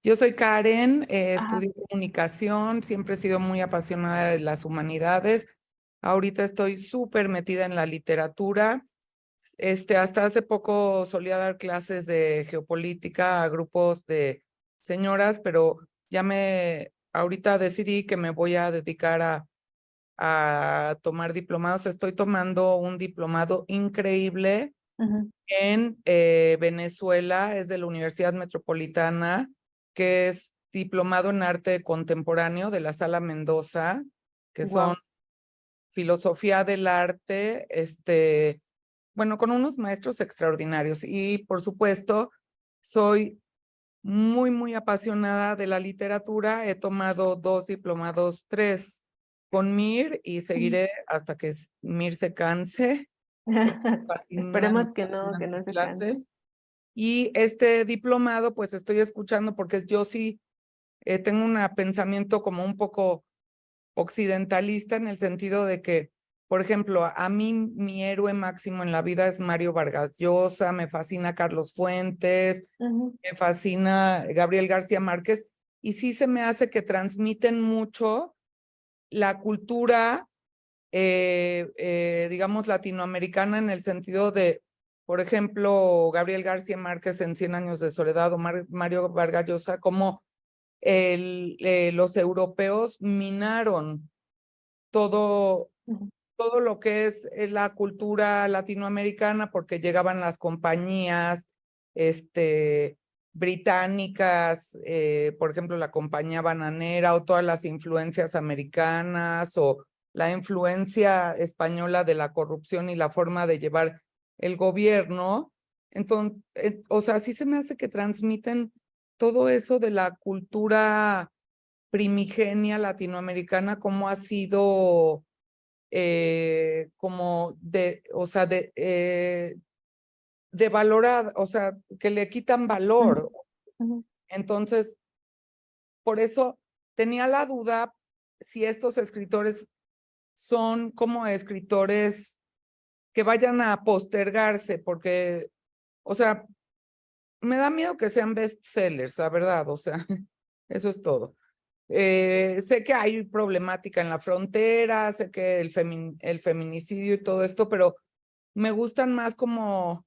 Yo soy Karen, Ajá. estudié comunicación, siempre he sido muy apasionada de las humanidades. Ahorita estoy súper metida en la literatura. Hasta hace poco solía dar clases de geopolítica a grupos de señoras, pero ahorita decidí que me voy a dedicar a tomar diplomados. Estoy tomando un diplomado increíble Ujú. en Venezuela, es de la Universidad Metropolitana, que es diplomado en arte contemporáneo de la Sala Mendoza, que son Guau. filosofía del arte, bueno, con unos maestros extraordinarios. Y por supuesto, soy muy, muy apasionada de la literatura. He tomado 2 diplomados, 3 con Mir y seguiré hasta que Mir se canse, porque Esperemos me que fascinan no sus se canse. clases. Y este diplomado, pues estoy escuchando porque yo sí tengo un pensamiento como un poco occidentalista en el sentido de que, por ejemplo, a mí mi héroe máximo en la vida es Mario Vargas Llosa, me fascina Carlos Fuentes, Ujú. me fascina Gabriel García Márquez, y sí se me hace que transmiten mucho la cultura, digamos, latinoamericana en el sentido de, por ejemplo, Gabriel García Márquez en Cien años de soledad o Mario Vargas Llosa, como los europeos minaron todo, Ujú. todo lo que es la cultura latinoamericana, porque llegaban las compañías británicas, por ejemplo, la compañía bananera o todas las influencias americanas o la influencia española de la corrupción y la forma de llevar el gobierno. Entonces, o sea, sí se me hace que transmiten todo eso de la cultura primigenia latinoamericana, cómo ha sido como o sea, de valorar, o sea, que le quitan valor. Entonces, por eso tenía la duda si estos escritores son como escritores que vayan a postergarse, porque, o sea, me da miedo que sean bestsellers, la verdad, o sea, eso es todo. Sé que hay problemática en la frontera, sé que el feminicidio y todo esto, pero me gustan más como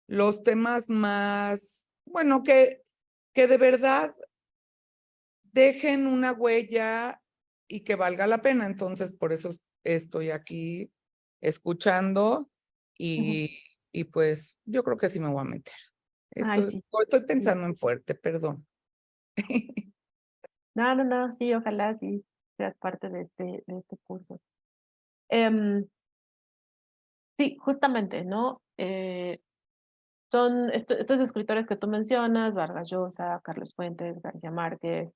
los temas más, bueno, que de verdad dejen una huella y que valga la pena. Entonces, por eso estoy aquí escuchando y pues yo creo que sí me voy a meter. Ay, sí. Estoy pensando en fuerte, perdón. No, sí, ojalá sí seas parte de este curso. Sí, justamente, ¿no? Son estos escritores que tú mencionas, Vargas Llosa, Carlos Fuentes, García Márquez,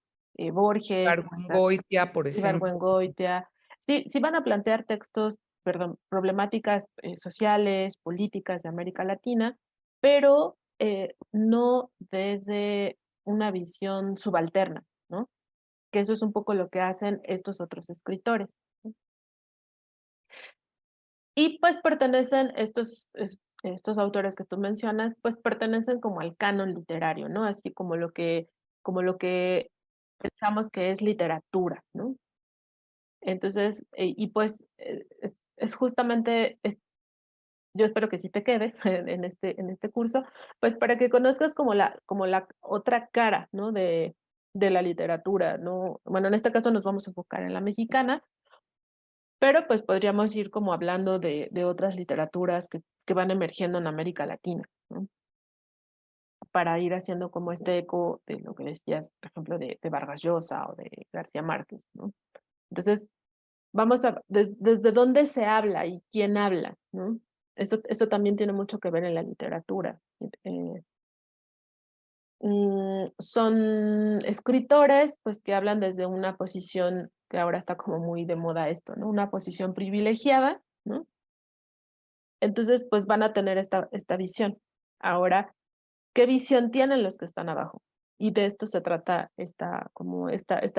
Borges, Ibargüengoitia, por ejemplo. Ibargüengoitia. Sí van a plantear textos, perdón, problemáticas sociales, políticas de América Latina, pero no desde una visión subalterna, ¿no? Que eso es un poco lo que hacen estos otros escritores, ¿no? Y pues pertenecen estos autores que tú mencionas, pues pertenecen como al canon literario, ¿no? Así como lo que pensamos que es literatura, ¿no? Entonces, y pues es justamente, yo espero que sí te quedes en este curso, pues para que conozcas como la otra cara, ¿no? De la literatura, ¿no? Bueno, en este caso nos vamos a enfocar en la mexicana, pero pues podríamos ir como hablando de otras literaturas que van emergiendo en América Latina, ¿no? Para ir haciendo como este eco de lo que decías, por ejemplo, de Vargas Llosa o de García Márquez, ¿no? Entonces, vamos a, desde dónde se habla y quién habla, ¿no? Eso también tiene mucho que ver en la literatura. Son escritores, pues, que hablan desde una posición que ahora está como muy de moda esto, ¿no? Una posición privilegiada, ¿no? Entonces, pues van a tener esta visión. Ahora, ¿qué visión tienen los que están abajo? Y de esto se trata esta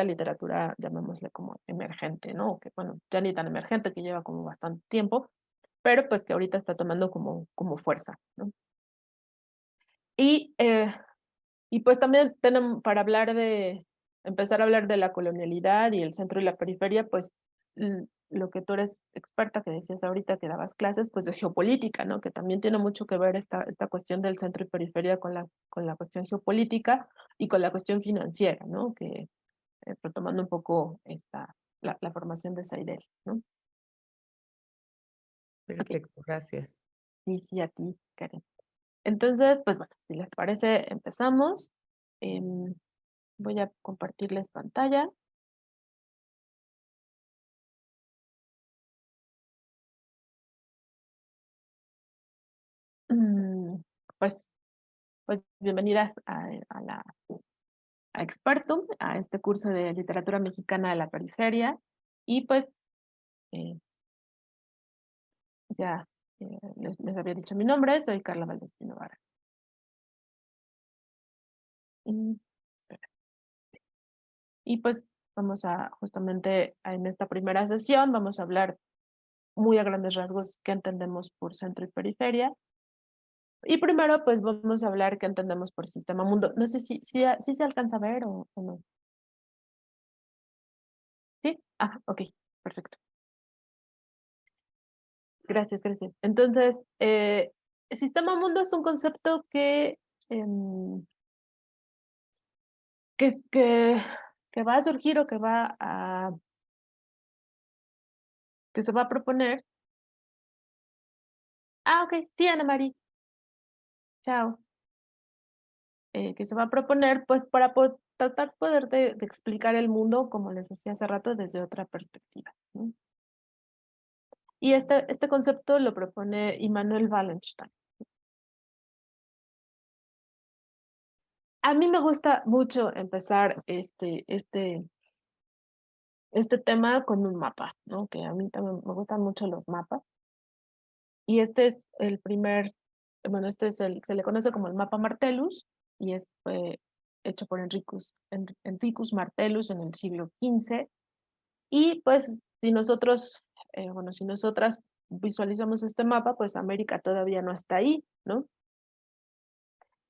literatura, llamémosle como emergente, ¿no? Que bueno, ya ni tan emergente, que lleva como bastante tiempo, pero pues que ahorita está tomando como fuerza, ¿no? Y, y pues también tenemos, para empezar a hablar de la colonialidad y el centro y la periferia, pues lo que tú eres experta, que decías ahorita que dabas clases, pues de geopolítica, ¿no? Que también tiene mucho que ver esta cuestión del centro y periferia con la cuestión geopolítica y con la cuestión financiera, ¿no? Que retomando un poco la formación de Saidel, ¿no? Perfecto, gracias. Sí, a ti, Karen. Entonces, pues bueno, si les parece, empezamos. Voy a compartirles pantalla. Mm, Pues, pues bienvenidas a Expertum, a este curso de literatura mexicana de la periferia. Y pues eh, ya les había dicho mi nombre, soy Carla Valdespino Vara. Y, y pues vamos a justamente en esta primera sesión, vamos a hablar muy a grandes rasgos qué entendemos por centro y periferia. Y primero, pues vamos a hablar qué entendemos por sistema mundo. No sé si se alcanza a ver o no. ¿Sí? Ah, ok, perfecto. Gracias. Entonces, el sistema mundo es un concepto em, que va a surgir o que se va a proponer. Ah, ok, sí, Ana María. Chao. Que se va a proponer, pues, para tratar poder de explicar el mundo, como les decía hace rato, desde otra perspectiva, ¿no? Y este concepto lo propone Immanuel Wallenstein. A mí me gusta mucho empezar este tema con un mapa, ¿no? Que a mí también me gustan mucho los mapas. Y este es el primer, bueno, se le conoce como el mapa Martellus, y fue hecho por Enricus Martellus en el siglo XV. Y pues si nosotros, si nosotras visualizamos este mapa, pues América todavía no está ahí, ¿no?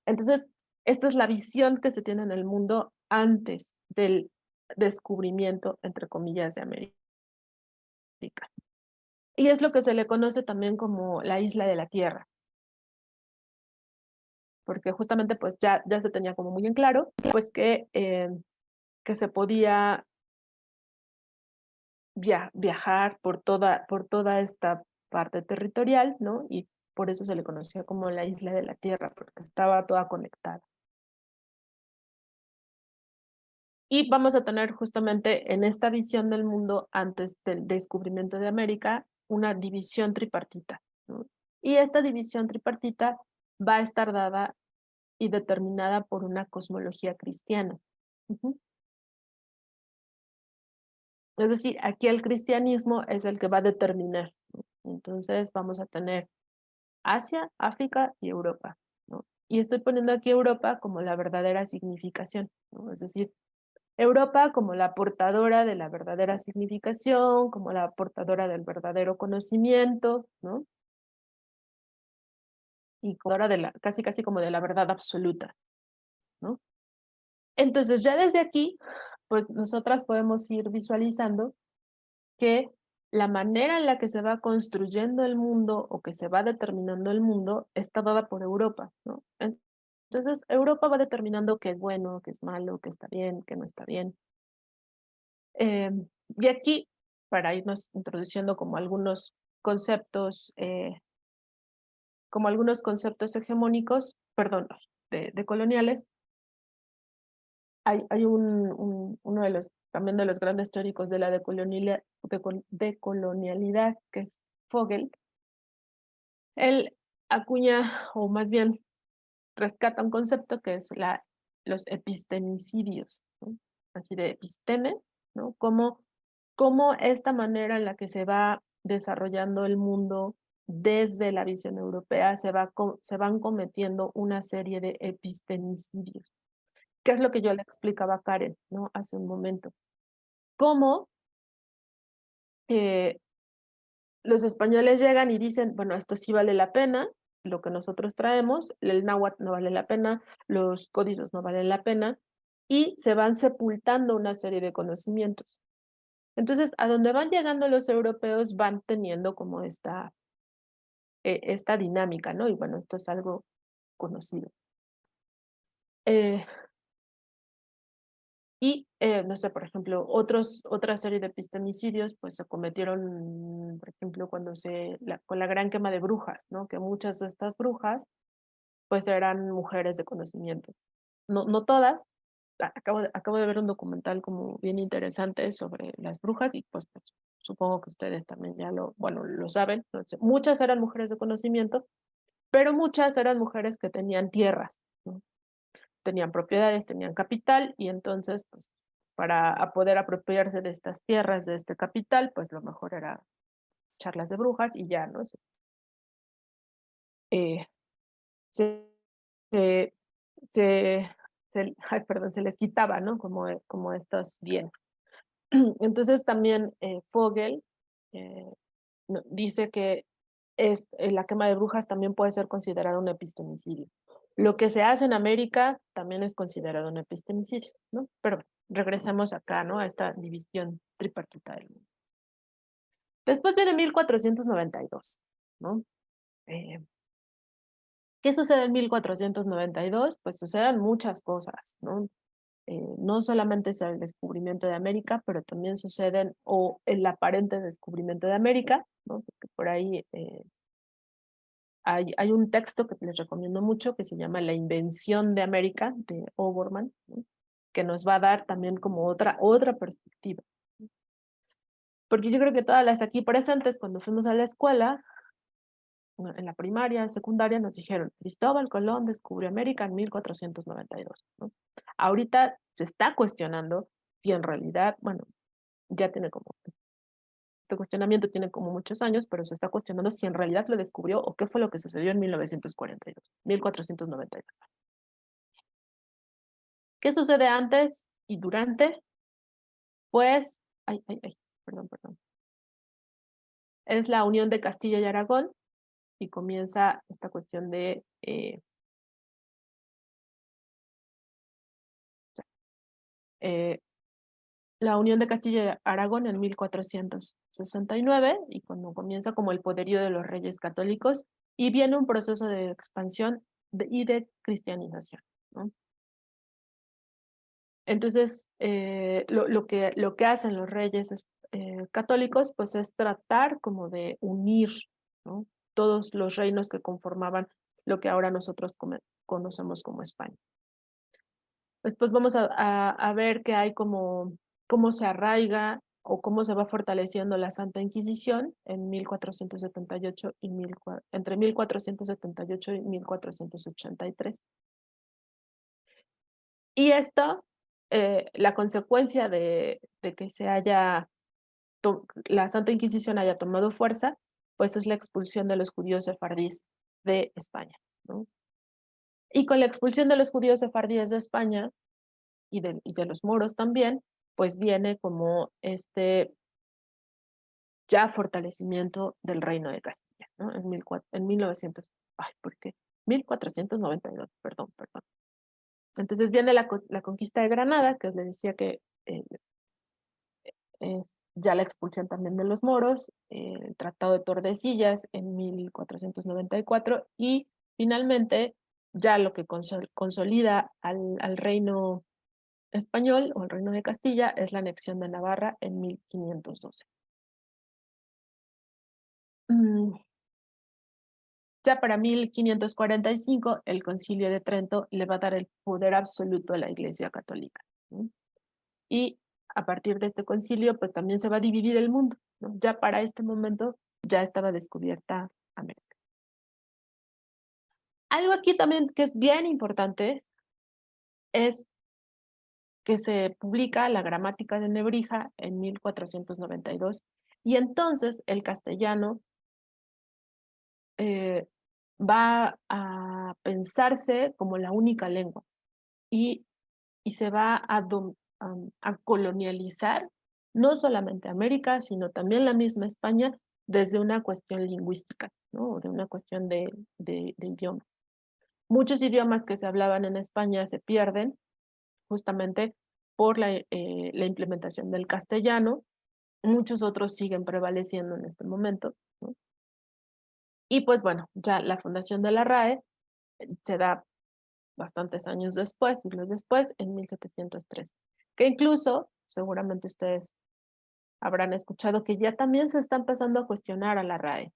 Entonces, esta es la visión que se tiene en el mundo antes del descubrimiento, entre comillas, de América. Y es lo que se le conoce también como la isla de la Tierra, porque justamente pues ya se tenía como muy en claro, pues que se podía viajar por toda esta parte territorial, ¿no? Y por eso se le conocía como la isla de la Tierra, porque estaba toda conectada. Y vamos a tener justamente en esta visión del mundo antes del descubrimiento de América una división tripartita, ¿no? Y esta división tripartita va a estar dada y determinada por una cosmología cristiana. Es decir, aquí el cristianismo es el que va a determinar, ¿no? Entonces vamos a tener Asia, África y Europa, ¿no? Y estoy poniendo aquí Europa como la verdadera significación, ¿no? Es decir, Europa como la portadora de la verdadera significación, como la portadora del verdadero conocimiento, ¿no? Y portadora de casi como de la verdad absoluta, ¿no? Entonces ya desde aquí, pues nosotras podemos ir visualizando que la manera en la que se va construyendo el mundo o que se va determinando el mundo está dada por Europa, ¿no? Entonces Europa va determinando qué es bueno, qué es malo, qué está bien, qué no está bien. Y aquí, para irnos introduciendo como algunos conceptos hegemónicos, perdón, de coloniales, hay uno también de los grandes teóricos de la decolonialidad, que es Vogel. Él acuña, o más bien rescata un concepto que es los epistemicidios, ¿no? Así de episteme, ¿no? Como esta manera en la que se va desarrollando el mundo desde la visión europea se van cometiendo una serie de epistemicidios, que es lo que yo le explicaba a Karen, ¿no? Hace un momento. Cómo los españoles llegan y dicen, bueno, esto sí vale la pena, lo que nosotros traemos, el náhuatl no vale la pena, los códices no valen la pena, y se van sepultando una serie de conocimientos. Entonces, a donde van llegando los europeos van teniendo como esta dinámica, ¿no? Y bueno, esto es algo conocido. No sé, por ejemplo, otra serie de epistemicidios, pues se cometieron, por ejemplo, con la gran quema de brujas, ¿no? Que muchas de estas brujas, pues eran mujeres de conocimiento. No todas. Acabo de ver un documental como bien interesante sobre las brujas y pues supongo que ustedes también ya lo saben. Entonces, muchas eran mujeres de conocimiento, pero muchas eran mujeres que tenían tierras, ¿no? Tenían propiedades, tenían capital, y entonces, pues, para poder apropiarse de estas tierras, de este capital, pues lo mejor era charlas de brujas y ya, ¿no? Eh, se, se, se les quitaba, ¿no? Como estos bienes. Entonces también Vogel dice que la quema de brujas también puede ser considerada un epistemicidio. Lo que se hace en América también es considerado un epistemicidio, ¿no? Pero regresemos acá, ¿no? A esta división tripartita del mundo. Después viene 1492, ¿no? ¿Qué sucede en 1492? Pues suceden muchas cosas, ¿no? No solamente es el descubrimiento de América, pero también suceden, o el aparente descubrimiento de América, ¿no? Porque por ahí hay un texto que les recomiendo mucho que se llama La invención de América, de O'Gorman, ¿no? Que nos va a dar también como otra perspectiva. Porque yo creo que todas las aquí presentes, cuando fuimos a la escuela, en la primaria, secundaria, nos dijeron, Cristóbal Colón descubrió América en 1492, ¿no? Ahorita se está cuestionando si en realidad, bueno, ya tiene como, este cuestionamiento tiene como muchos años, pero se está cuestionando si en realidad lo descubrió o qué fue lo que sucedió en 1492. ¿Qué sucede antes y durante? Pues, perdón. Es la unión de Castilla y Aragón y comienza esta cuestión de la unión de Castilla y Aragón en 1469 y cuando comienza como el poderío de los reyes católicos y viene un proceso de expansión y de cristianización, ¿no? Entonces, lo que hacen los reyes católicos pues es tratar como de unir, ¿no?, todos los reinos que conformaban lo que ahora nosotros conocemos como España. Después vamos a ver que hay como cómo se arraiga o cómo se va fortaleciendo la Santa Inquisición en 1478 entre 1478 y 1483. Y esto, la consecuencia de que la Santa Inquisición haya tomado fuerza, pues es la expulsión de los judíos sefardíes de España, ¿no? Y con la expulsión de los judíos sefardíes de España y de los moros también, pues viene como ya fortalecimiento del reino de Castilla, ¿no? En 1900, ¿por qué? 1492, perdón. Entonces viene la conquista de Granada, que les decía que ya la expulsión también de los moros, el Tratado de Tordesillas en 1494 y finalmente ya lo que consolida al reino español o el reino de Castilla es la anexión de Navarra en 1512. Ya para 1545 el Concilio de Trento le va a dar el poder absoluto a la Iglesia Católica, ¿no? Y a partir de este concilio pues también se va a dividir el mundo, ¿no? Ya para este momento ya estaba descubierta América. Algo aquí también que es bien importante es que se publica la Gramática de Nebrija en 1492 y entonces el castellano va a pensarse como la única lengua y se va a colonializar no solamente América, sino también la misma España desde una cuestión lingüística, ¿no? De una cuestión de idioma. Muchos idiomas que se hablaban en España se pierden justamente por la implementación del castellano. Muchos otros siguen prevaleciendo en este momento, ¿no? Y pues bueno, ya la fundación de la RAE se da bastantes años después, siglos después, en 1703, que incluso, seguramente ustedes habrán escuchado que ya también se está empezando a cuestionar a la RAE,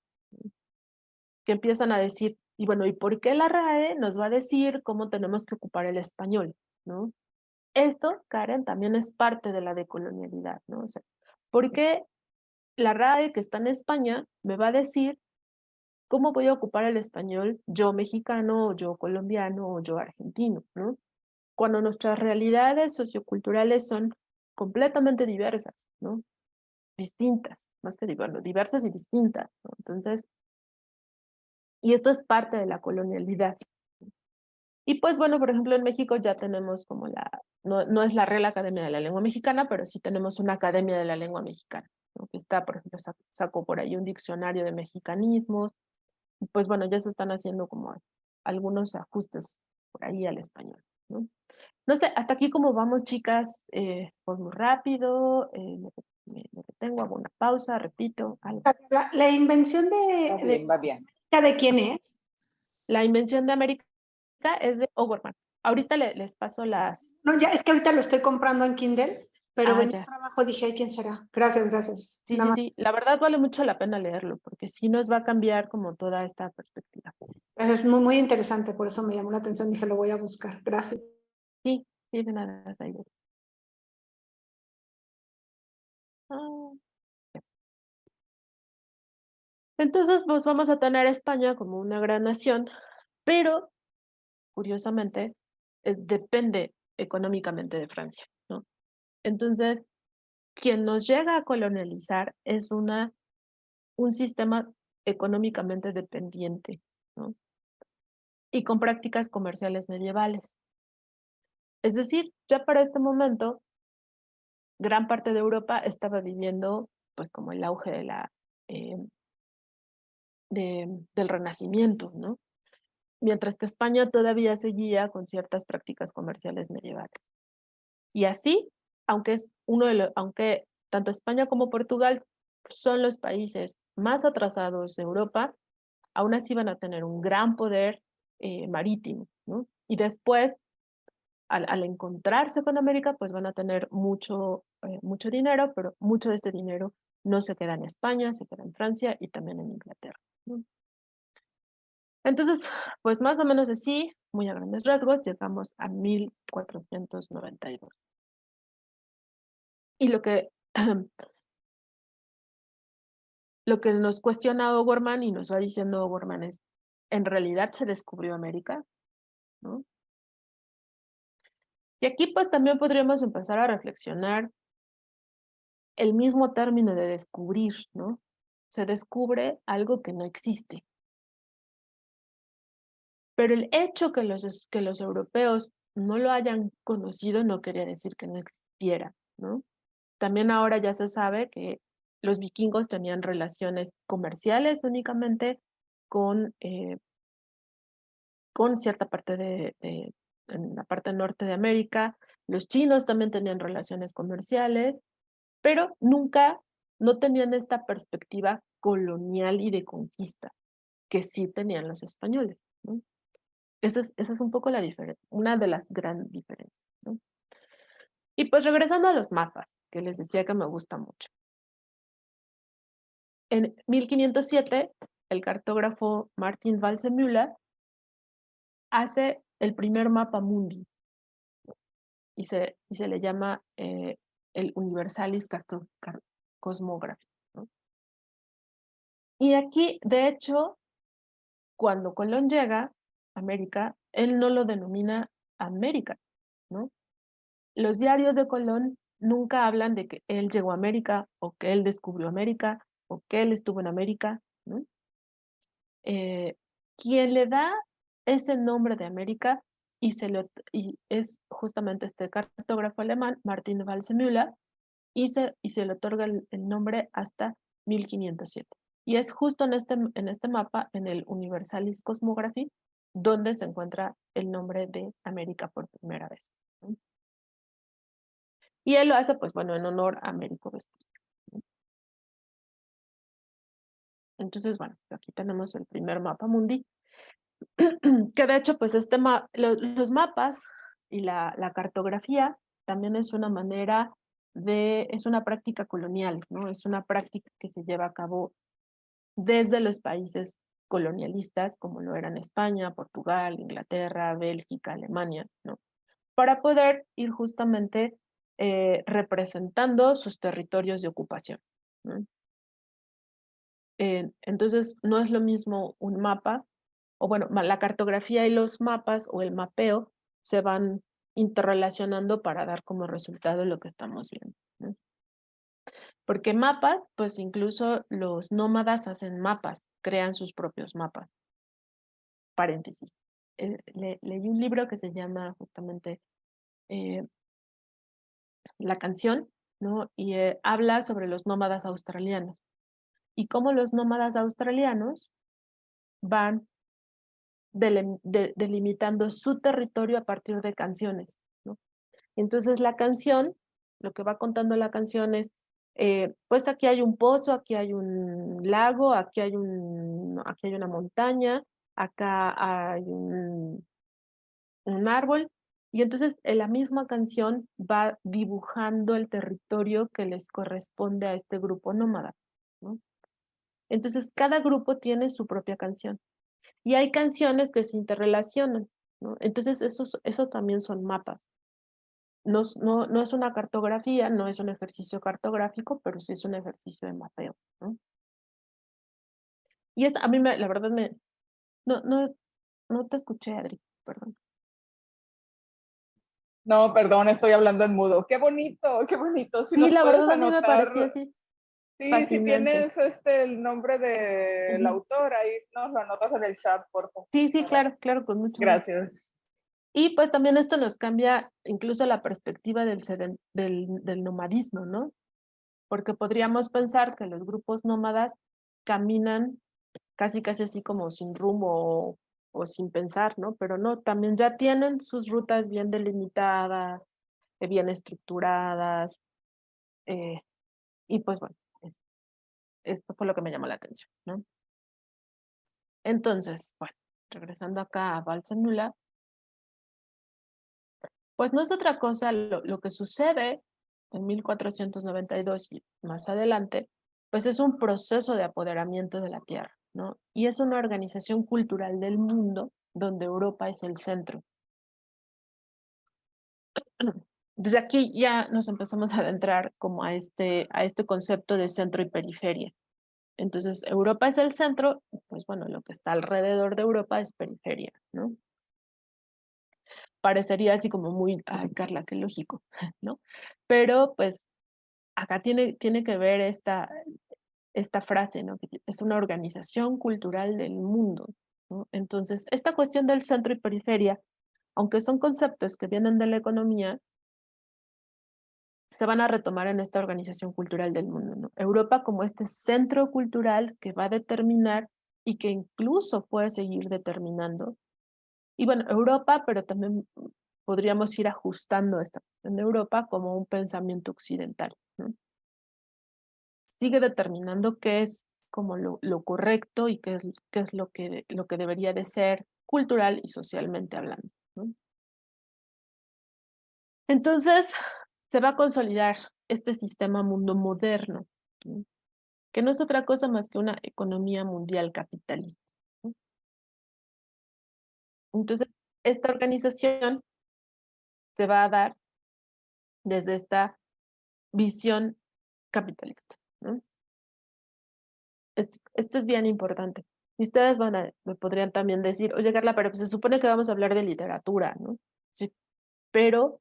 que empiezan a decir, y bueno, ¿y por qué la RAE nos va a decir cómo tenemos que ocupar el español, ¿no? Esto, Karen, también es parte de la decolonialidad, ¿no? O sea, ¿por qué la RAE que está en España me va a decir cómo voy a ocupar el español yo mexicano, o yo colombiano, o yo argentino, ¿no? Cuando nuestras realidades socioculturales son completamente diversas, ¿no? Distintas, más que bueno, diversas y distintas, ¿no? Entonces, y esto es parte de la colonialidad. Y pues bueno, por ejemplo, en México ya tenemos como no es la Real Academia de la Lengua Mexicana, pero sí tenemos una Academia de la Lengua Mexicana, ¿no? Que está, por ejemplo, sacó por ahí un diccionario de mexicanismos, y pues bueno, ya se están haciendo como algunos ajustes por ahí al español, ¿no? No sé, hasta aquí cómo vamos, chicas, pues muy rápido, me detengo, hago una pausa, repito, algo. La invención Va bien. ¿de quién es? La invención de América es de Overman. Ahorita les paso las... No, ya, es que ahorita lo estoy comprando en Kindle, pero venía ya. al trabajo, dije, ay, ¿quién será? Gracias. Sí, Nada más. sí, la verdad vale mucho la pena leerlo, porque sí nos va a cambiar como toda esta perspectiva. Es muy, muy interesante, por eso me llamó la atención, dije, lo voy a buscar. Gracias. Sí, de nada, Zaida. Entonces, pues vamos a tener a España como una gran nación, pero curiosamente depende económicamente de Francia, ¿no? Entonces, quien nos llega a colonializar es un sistema económicamente dependiente, ¿no? Y con prácticas comerciales medievales. Es decir, ya para este momento, gran parte de Europa estaba viviendo pues como el auge de eh, del Renacimiento, ¿no? Mientras que España todavía seguía con ciertas prácticas comerciales medievales. Y así, aunque tanto España como Portugal son los países más atrasados de Europa, aún así van a tener un gran poder marítimo, ¿no? Y después, al encontrarse con América, pues van a tener mucho dinero, pero mucho de este dinero no se queda en España, se queda en Francia y también en Inglaterra, ¿no? Entonces, pues más o menos así, muy a grandes rasgos, llegamos a 1492. Y lo que nos cuestiona O'Gorman y nos va diciendo O'Gorman es, ¿en realidad se descubrió América? ¿No? Y aquí pues también podríamos empezar a reflexionar el mismo término de descubrir, ¿no? Se descubre algo que no existe. Pero el hecho que los europeos no lo hayan conocido no quería decir que no existiera, ¿no? También ahora ya se sabe que los vikingos tenían relaciones comerciales únicamente con, con cierta parte en la parte norte de América. Los chinos también tenían relaciones comerciales, pero no tenían esta perspectiva colonial y de conquista que sí tenían los españoles, ¿no? Esa es un poco una de las grandes diferencias, ¿no? Y pues regresando a los mapas, que les decía que me gusta mucho. En 1507, el cartógrafo Martin Waldseemüller hace el primer mapa mundi y se le llama el Universalis Cosmography, ¿no? Y aquí, de hecho, cuando Colón llega a América, él no lo denomina América, ¿no? Los diarios de Colón nunca hablan de que él llegó a América o que él descubrió América o que él estuvo en América, ¿no? Quien le da ese nombre de América y es justamente este cartógrafo alemán, Martin Waldseemüller, y se le otorga el nombre hasta 1507. Y es justo en este mapa, en el Universalis Cosmography, donde se encuentra el nombre de América por primera vez, ¿no? Y él lo hace, pues bueno, en honor a Américo Vespucci, ¿no? Entonces, bueno, aquí tenemos el primer mapa mundi, que de hecho, pues los mapas y la cartografía también es una manera es una práctica colonial, ¿no? Es una práctica que se lleva a cabo desde los países colonialistas, como lo eran España, Portugal, Inglaterra, Bélgica, Alemania, ¿no? Para poder ir justamente representando sus territorios de ocupación, ¿no? Entonces, no es lo mismo un mapa, o bueno, la cartografía y los mapas o el mapeo se van interrelacionando para dar como resultado lo que estamos viendo, ¿no? Porque mapas, pues incluso los nómadas hacen mapas, crean sus propios mapas. Paréntesis. Leí un libro que se llama justamente La canción, ¿no? Y habla sobre los nómadas australianos y cómo los nómadas australianos van delimitando su territorio a partir de canciones, ¿no? Entonces la canción, lo que va contando la canción es, pues aquí hay un pozo, aquí hay un lago, aquí hay una montaña, acá hay un árbol, y entonces en la misma canción va dibujando el territorio que les corresponde a este grupo nómada, ¿no? Entonces cada grupo tiene su propia canción. Y hay canciones que se interrelacionan, ¿no? Entonces, eso también son mapas. No es una cartografía, no es un ejercicio cartográfico, pero sí es un ejercicio de mapeo, ¿no? Y a mí, la verdad, no te escuché, Adri, perdón. No, perdón, estoy hablando en mudo. Qué bonito, qué bonito. Si Sí, nos la puedes verdad a mí me anotar, pareció así sí, si fascinante. tienes el nombre del Ujú. autor, ahí nos lo anotas en el chat, por favor. Sí, sí, claro, claro, con mucho gusto. Gracias. Y pues también esto nos cambia incluso la perspectiva del nomadismo, ¿no? Porque podríamos pensar que los grupos nómadas caminan casi así como sin rumbo o sin pensar, ¿no? Pero no, también ya tienen sus rutas bien delimitadas, bien estructuradas, eh, y pues bueno, esto fue lo que me llamó la atención, ¿no? Entonces, bueno, regresando acá a Valsenula, pues no es otra cosa lo que sucede en 1492 y más adelante, pues es un proceso de apoderamiento de la tierra, ¿no? Y es una organización cultural del mundo donde Europa es el centro. Entonces aquí ya nos empezamos a adentrar como a este concepto de centro y periferia. Entonces Europa es el centro, pues bueno, lo que está alrededor de Europa es periferia, ¿no? Parecería así como muy, ay, Carla, qué lógico, ¿no? Pero pues acá tiene que ver esta frase, ¿no? Que es una organización cultural del mundo, ¿no? Entonces, esta cuestión del centro y periferia, aunque son conceptos que vienen de la economía, se van a retomar en esta organización cultural del mundo, ¿no? Europa como este centro cultural que va a determinar y que incluso puede seguir determinando. Y bueno, Europa, pero también podríamos ir ajustando esta cuestión de Europa como un pensamiento occidental, ¿no? Sigue determinando qué es como lo correcto y qué es lo que debería de ser cultural y socialmente hablando, ¿no? Entonces, se va a consolidar este sistema mundo moderno, ¿no? Que no es otra cosa más que una economía mundial capitalista, ¿no? Entonces, esta organización se va a dar desde esta visión capitalista, ¿no? Esto es bien importante. Y ustedes me podrían también decir, oye, Carla, pero pues se supone que vamos a hablar de literatura, ¿no? Sí, pero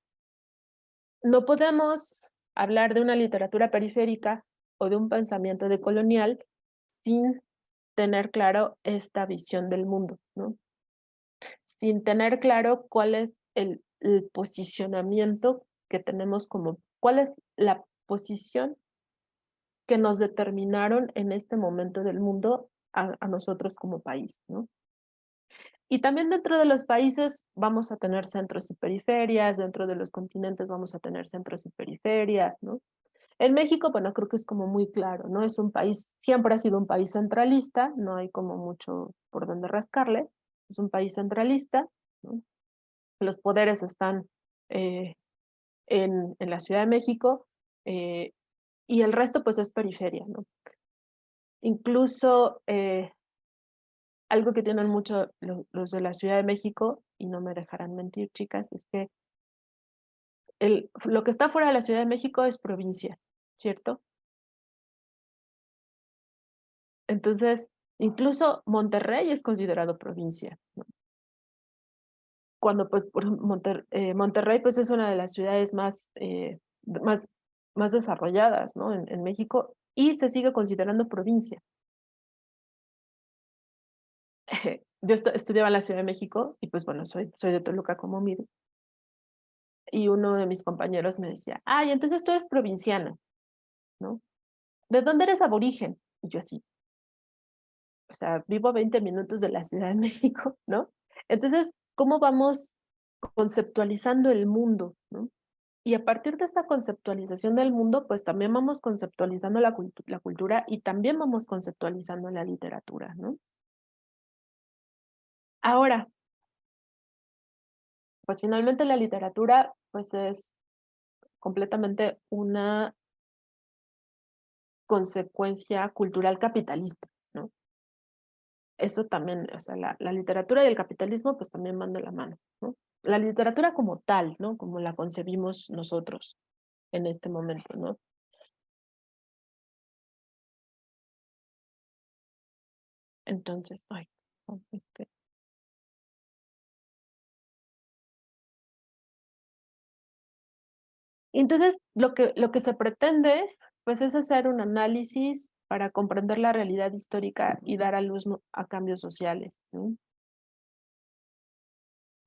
no podemos hablar de una literatura periférica o de un pensamiento decolonial sin tener claro esta visión del mundo, ¿no? Sin tener claro cuál es el posicionamiento que tenemos como, cuál es la posición que nos determinaron en este momento del mundo a nosotros como país, ¿no? Y también dentro de los países vamos a tener centros y periferias, dentro de los continentes vamos a tener centros y periferias, ¿no? En México, bueno, creo que es como muy claro, ¿no? Es un país, siempre ha sido un país centralista, no hay como mucho por donde rascarle, es un país centralista, ¿no? Los poderes están eh, en la Ciudad de México, y el resto pues es periferia, ¿no? Incluso algo que tienen mucho los de la Ciudad de México, y no me dejarán mentir, chicas, es que lo que está fuera de la Ciudad de México es provincia, ¿cierto? Entonces, incluso Monterrey es considerado provincia, ¿no? Cuando pues Monterrey pues es una de las ciudades más, más desarrolladas, ¿no? En México, y se sigue considerando provincia. Yo estudiaba en la Ciudad de México y pues bueno, soy de Toluca como Miri. Y uno de mis compañeros me decía, ay, entonces tú eres provinciana, ¿no? ¿De dónde eres aborigen? Y yo así, o sea, vivo a 20 minutos de la Ciudad de México, ¿no? Entonces, ¿cómo vamos conceptualizando el mundo, ¿no? Y a partir de esta conceptualización del mundo, pues también vamos conceptualizando la cultura y también vamos conceptualizando la literatura, ¿no? Ahora, pues finalmente la literatura, pues es completamente una consecuencia cultural capitalista, ¿no? Eso también, o sea, la literatura y el capitalismo pues también van de la mano, ¿no? La literatura como tal, ¿no? Como la concebimos nosotros en este momento, ¿no? Entonces, ay, no, Entonces, lo que se pretende, pues, es hacer un análisis para comprender la realidad histórica y dar a luz a cambios sociales, ¿no?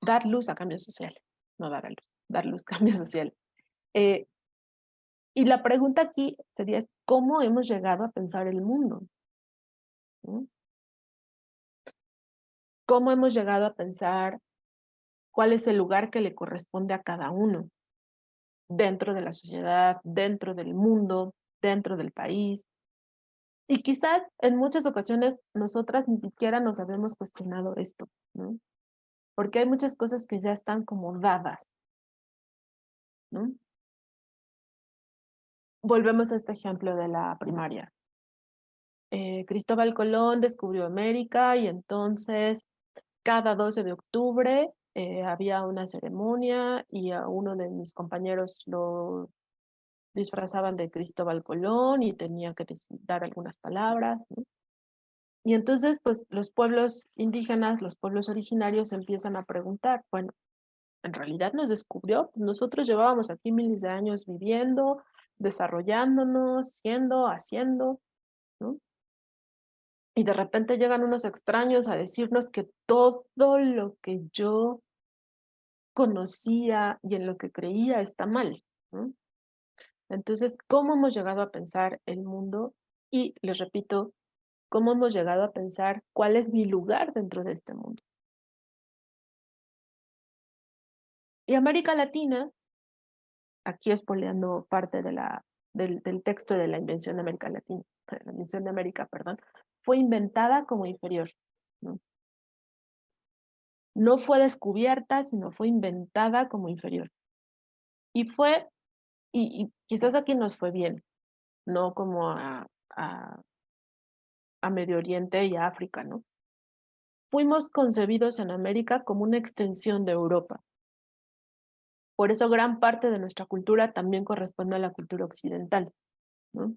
Dar luz a cambios sociales, no dar a luz, dar luz a cambios sociales. Eh, y la pregunta aquí sería, ¿cómo hemos llegado a pensar el mundo? ¿No? ¿Cómo hemos llegado a pensar cuál es el lugar que le corresponde a cada uno dentro de la sociedad, dentro del mundo, dentro del país? Y quizás en muchas ocasiones nosotras ni siquiera nos habíamos cuestionado esto, ¿no? Porque hay muchas cosas que ya están como dadas, ¿no? Volvemos a este ejemplo de la primaria. Cristóbal Colón descubrió América y entonces cada 12 de octubre había una ceremonia y a uno de mis compañeros lo disfrazaban de Cristóbal Colón y tenía que dar algunas palabras, ¿no? Y entonces, pues, los pueblos indígenas, los pueblos originarios empiezan a preguntar, bueno, ¿en realidad nos descubrió? Nosotros llevábamos aquí miles de años viviendo, desarrollándonos, siendo, haciendo, ¿no? Y de repente llegan unos extraños a decirnos que todo lo que yo conocía y en lo que creía está mal, ¿no? Entonces, ¿cómo hemos llegado a pensar el mundo? Y les repito, ¿cómo hemos llegado a pensar cuál es mi lugar dentro de este mundo? Y América Latina, aquí espoleando parte de del texto de la invención de América Latina, la invención de América, perdón, fue inventada como inferior, ¿no? No fue descubierta, sino fue inventada como inferior. Y fue, y quizás aquí nos fue bien, no como a Medio Oriente y a África, ¿no? Fuimos concebidos en América como una extensión de Europa. Por eso gran parte de nuestra cultura también corresponde a la cultura occidental, ¿no?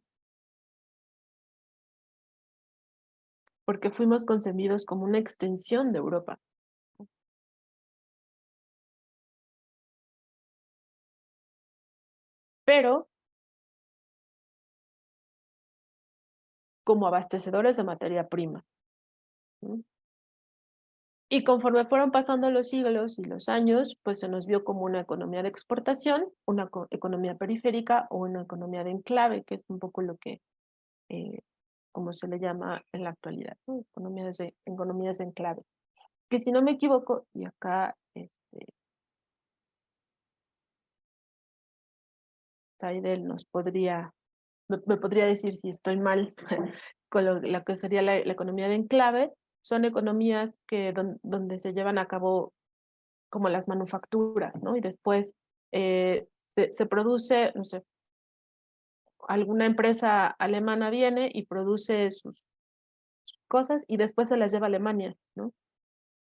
Porque fuimos concebidos como una extensión de Europa. Pero como abastecedores de materia prima, ¿no? Y conforme fueron pasando los siglos y los años, pues se nos vio como una economía de exportación, una economía periférica o una economía de enclave, que es un poco lo que, como se le llama en la actualidad, ¿no? Economías de enclave. Que si no me equivoco, y acá Saidel me podría decir si estoy mal con lo que sería la economía de enclave, son economías que donde se llevan a cabo como las manufacturas, ¿no? Y después se produce, no sé, alguna empresa alemana viene y produce sus cosas y después se las lleva a Alemania, ¿no?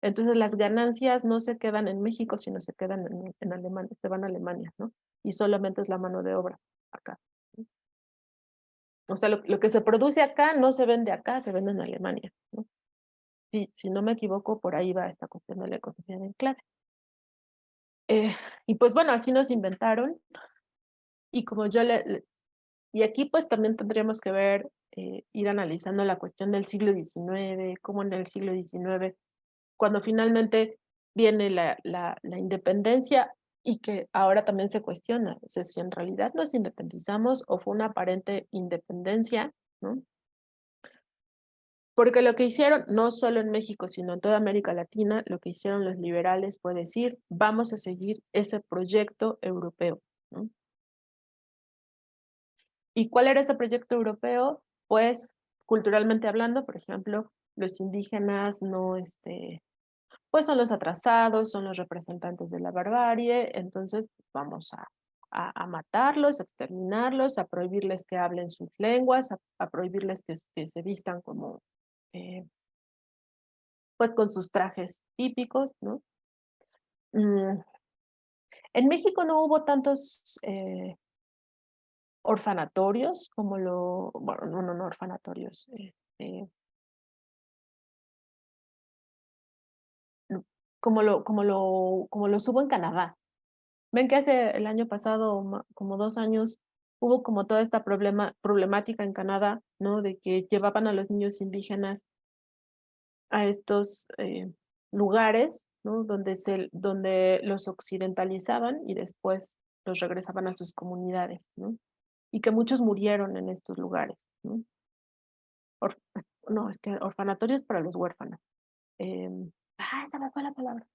Entonces las ganancias no se quedan en México, sino se quedan en Alemania, se van a Alemania, ¿no? Y solamente es la mano de obra acá, ¿no? O sea, lo que se produce acá no se vende acá, se vende en Alemania, ¿no? Si no me equivoco, por ahí va esta cuestión de la economía de enclave. Y pues bueno, así nos inventaron. Y como y aquí pues también tendríamos que ver, ir analizando la cuestión del siglo XIX, cómo en el siglo XIX, cuando finalmente viene la independencia y que ahora también se cuestiona, o sea, si en realidad nos independizamos o fue una aparente independencia, ¿no? Porque lo que hicieron, no solo en México, sino en toda América Latina, lo que hicieron los liberales fue decir, vamos a seguir ese proyecto europeo, ¿no? ¿Y cuál era ese proyecto europeo? Pues, culturalmente hablando, por ejemplo, los indígenas no, pues son los atrasados, son los representantes de la barbarie, entonces pues, vamos a matarlos, a exterminarlos, a prohibirles que hablen sus lenguas, a prohibirles que se vistan como, pues con sus trajes típicos, ¿no? En México no hubo tantos orfanatorios como bueno, no orfanatorios, como los hubo en Canadá, Ven que hace el año pasado, como 2 años, hubo como toda esta problemática en Canadá, ¿no? De que llevaban a los niños indígenas a estos lugares, ¿no? Donde los occidentalizaban y después los regresaban a sus comunidades, ¿no? Y que muchos murieron en estos lugares, ¿no? No, es que orfanatorios para los huérfanos. Esa me fue la palabra.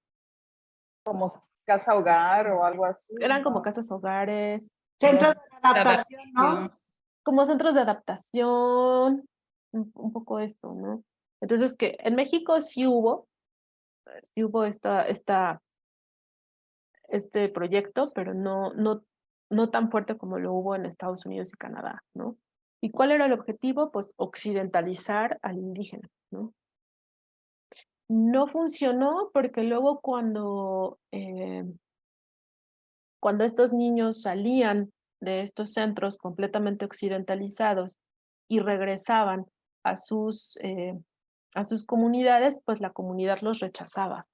Como casa hogar o algo así. Eran como casas hogares. Centros de adaptación, ¿no? Como centros de adaptación, un poco esto, ¿no? Entonces, que en México sí hubo este proyecto, pero no tan fuerte como lo hubo en Estados Unidos y Canadá, ¿no? ¿Y cuál era el objetivo? Pues occidentalizar al indígena, ¿no? No funcionó porque luego cuando estos niños salían de estos centros completamente occidentalizados y regresaban a sus comunidades, pues la comunidad los rechazaba.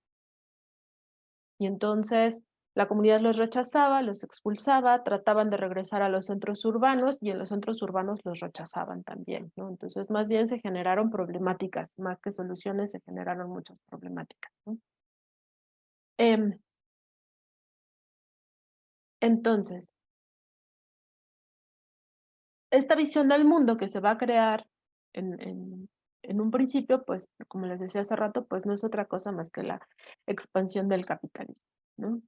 Y entonces la comunidad los rechazaba, los expulsaba, trataban de regresar a los centros urbanos y en los centros urbanos los rechazaban también, ¿no? Entonces más bien se generaron problemáticas, más que soluciones, se generaron muchas problemáticas, ¿no? Entonces, esta visión del mundo que se va a crear en un principio, pues, como les decía hace rato, pues no es otra cosa más que la expansión del capitalismo, ¿no?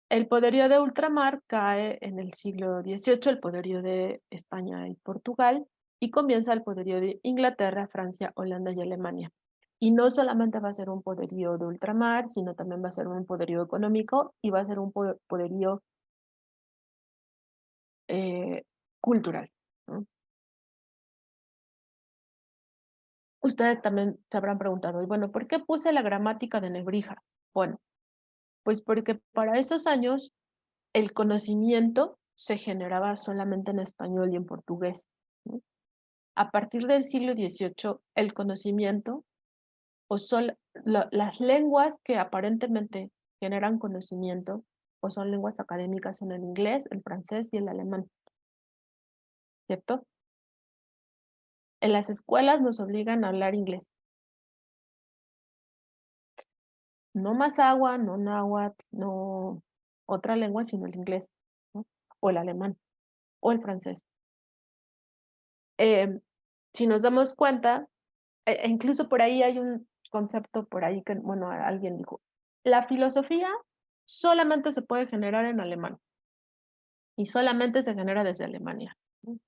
El poderío de ultramar cae en el siglo XVIII, el poderío de España y Portugal, y comienza el poderío de Inglaterra, Francia, Holanda y Alemania. Y no solamente va a ser un poderío de ultramar, sino también va a ser un poderío económico y va a ser un poderío cultural, ¿no? Ustedes también se habrán preguntado, y bueno, ¿por qué puse la gramática de Nebrija? Bueno, pues porque para esos años el conocimiento se generaba solamente en español y en portugués, ¿no? A partir del siglo XVIII, el conocimiento, las lenguas que aparentemente generan conocimiento, o son lenguas académicas, son el inglés, el francés y el alemán, ¿cierto? En las escuelas nos obligan a hablar inglés. No más agua, no náhuatl, no otra lengua, sino el inglés, ¿no? O el alemán, o el francés. Si nos damos cuenta, incluso por ahí hay un concepto por ahí que, bueno, alguien dijo, la filosofía solamente se puede generar en alemán y solamente se genera desde Alemania, ¿no?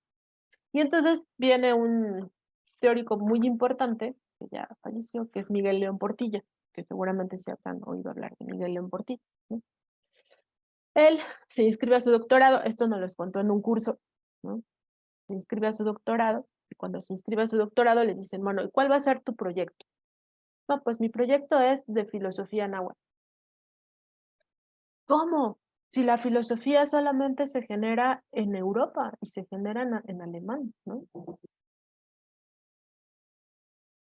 Y entonces viene un teórico muy importante, que ya falleció, que es Miguel León Portilla, que seguramente se habrán oído hablar de Miguel León Portilla, ¿no? Él se inscribe a su doctorado, esto nos lo contó en un curso, ¿no? Se inscribe a su doctorado, y cuando se inscribe a su doctorado le dicen, bueno, ¿y cuál va a ser tu proyecto? No, pues mi proyecto es de filosofía náhuatl. ¿Cómo? Si la filosofía solamente se genera en Europa y se genera en alemán, ¿no?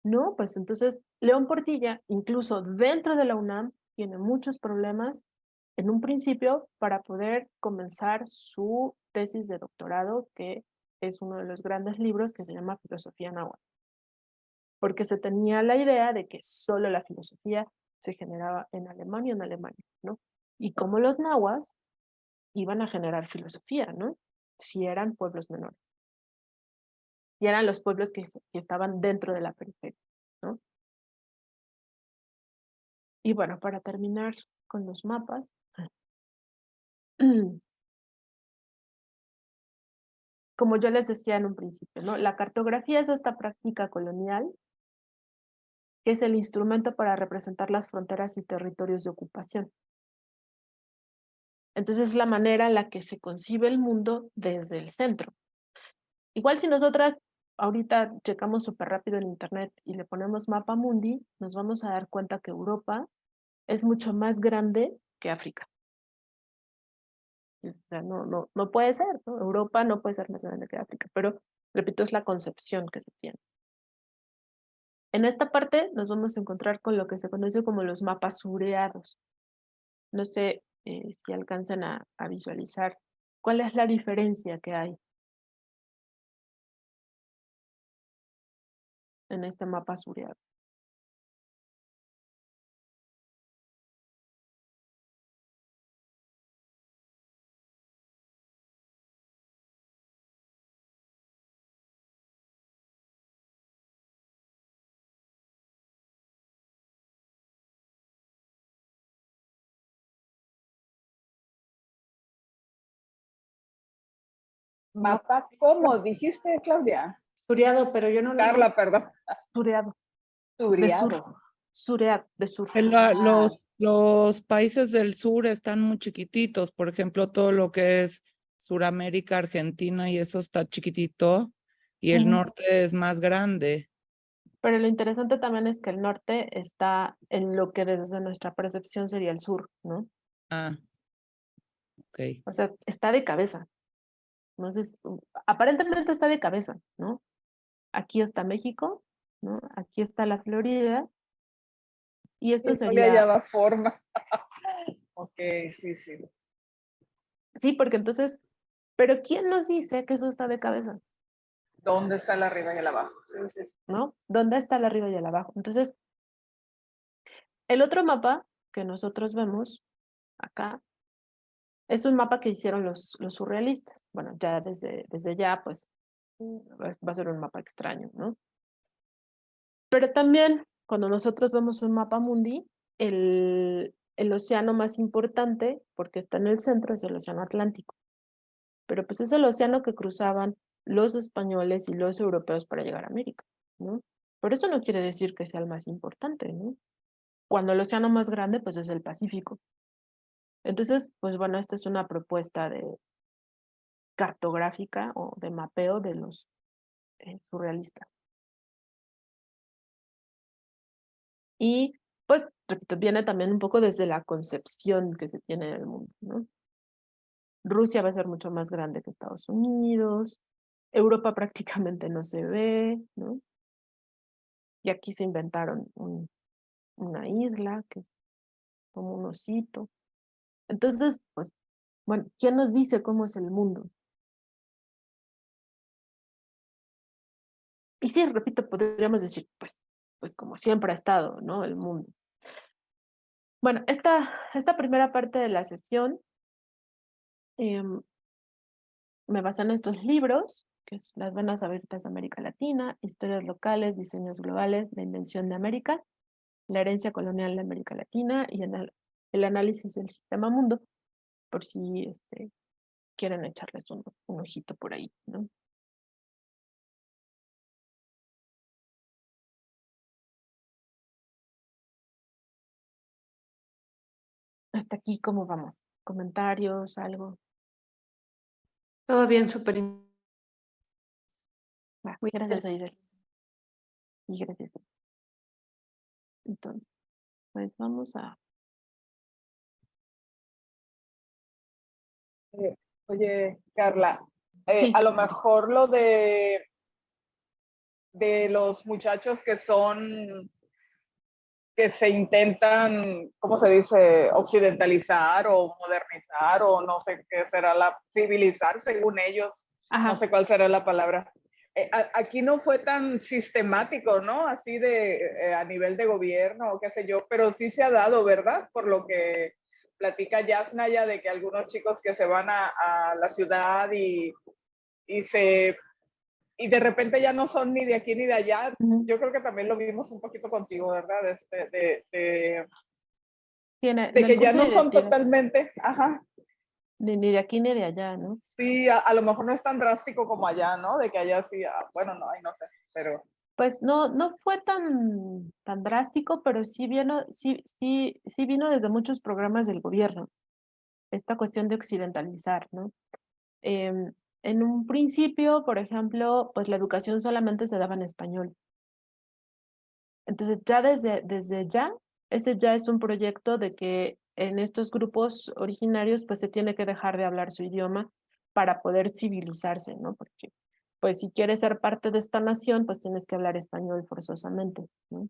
No, pues entonces León Portilla, incluso dentro de la UNAM, tiene muchos problemas en un principio para poder comenzar su tesis de doctorado, que es uno de los grandes libros que se llama Filosofía Náhuatl. Porque se tenía la idea de que solo la filosofía se generaba en Alemania y en Alemania, ¿no? Y como los nahuas iban a generar filosofía, ¿no? Si eran pueblos menores. Y eran los pueblos que estaban dentro de la periferia, ¿no? Y bueno, para terminar con los mapas, como yo les decía en un principio, ¿no? La cartografía es esta práctica colonial que es el instrumento para representar las fronteras y territorios de ocupación. Entonces es la manera en la que se concibe el mundo desde el centro. Igual si nosotras ahorita checamos súper rápido en internet y le ponemos mapa mundi, nos vamos a dar cuenta que Europa es mucho más grande que África. O sea, no puede ser, ¿no? Europa no puede ser más grande que África, pero repito, es la concepción que se tiene. En esta parte nos vamos a encontrar con lo que se conoce como los mapas sureados. No sé, si alcanzan a visualizar cuál es la diferencia que hay en este mapa sureado. Mapa, ¿cómo dijiste, Claudia? Suriado, pero yo no lo... Carla, perdón. Sureado, de Suriado. sur. Sureado, de sur. Los países del sur están muy chiquititos, por ejemplo, todo lo que es Suramérica, Argentina, y eso está chiquitito, y el Ujú. norte es más grande. Pero lo interesante también es que el norte está en lo que desde nuestra percepción sería el sur, ¿no? Ah, ok. O sea, está de cabeza. Entonces, aparentemente está de cabeza, ¿no? Aquí está México, ¿no? Aquí está la Florida, y esto No le sería, hallaba forma. Ok, sí, sí. sí, porque entonces, pero ¿quién nos dice que eso está de cabeza? ¿Dónde está el arriba y el abajo? Sí, sí, sí. ¿No? ¿Dónde está el arriba y el abajo? Entonces, el otro mapa que nosotros vemos acá es un mapa que hicieron los surrealistas. Bueno, ya desde ya, pues, va a ser un mapa extraño, ¿no? Pero también, cuando nosotros vemos un mapa mundi, el océano más importante, porque está en el centro, es el océano Atlántico. Pero pues es el océano que cruzaban los españoles y los europeos para llegar a América, ¿no? Por eso no quiere decir que sea el más importante, ¿no? Cuando el océano más grande, pues es el Pacífico. Entonces, pues bueno, esta es una propuesta de cartográfica o de mapeo de los surrealistas. Y pues, repito, viene también un poco desde la concepción que se tiene del mundo, ¿no? Rusia va a ser mucho más grande que Estados Unidos, Europa prácticamente no se ve, ¿no? Y aquí se inventaron una isla que es como un osito. Entonces, pues, bueno, ¿quién nos dice cómo es el mundo? Y sí, repito, podríamos decir, pues como siempre ha estado, ¿no? El mundo. Bueno, esta primera parte de la sesión me baso en estos libros, que es Las Venas Abiertas de América Latina, Historias Locales, Diseños Globales, La Invención de América, La Herencia Colonial de América Latina y el análisis del sistema mundo, por si quieren echarles un ojito por ahí, ¿no? Hasta aquí, ¿cómo vamos? ¿Comentarios, algo? Todo bien, súper. Va, Muy gracias, Aidel. Y gracias. Entonces, pues vamos a... Oye, Carla, Sí, a lo mejor lo de los muchachos que se intentan, ¿cómo se dice? Occidentalizar o modernizar o no sé qué será civilizar según ellos, ajá. no sé cuál será la palabra. Aquí no fue tan sistemático, ¿no? Así a nivel de gobierno o qué sé yo, pero sí se ha dado, ¿verdad? Por lo que platica Yasnaya de que algunos chicos que se van a la ciudad y de repente ya no son ni de aquí ni de allá. Yo creo que también lo vimos un poquito contigo, ¿verdad? De que ya no son totalmente, ajá. Ni de aquí ni de allá, ¿no? Sí, a lo mejor no es tan drástico como allá, ¿no? De que allá sí, bueno, no, no sé, pero... Pues no fue tan drástico, pero sí vino desde muchos programas del gobierno, esta cuestión de occidentalizar, ¿no? En un principio, por ejemplo, pues la educación solamente se daba en español. Entonces ya desde ya, ese ya es un proyecto de que en estos grupos originarios pues se tiene que dejar de hablar su idioma para poder civilizarse, ¿no? Porque pues si quieres ser parte de esta nación, pues tienes que hablar español forzosamente, ¿no?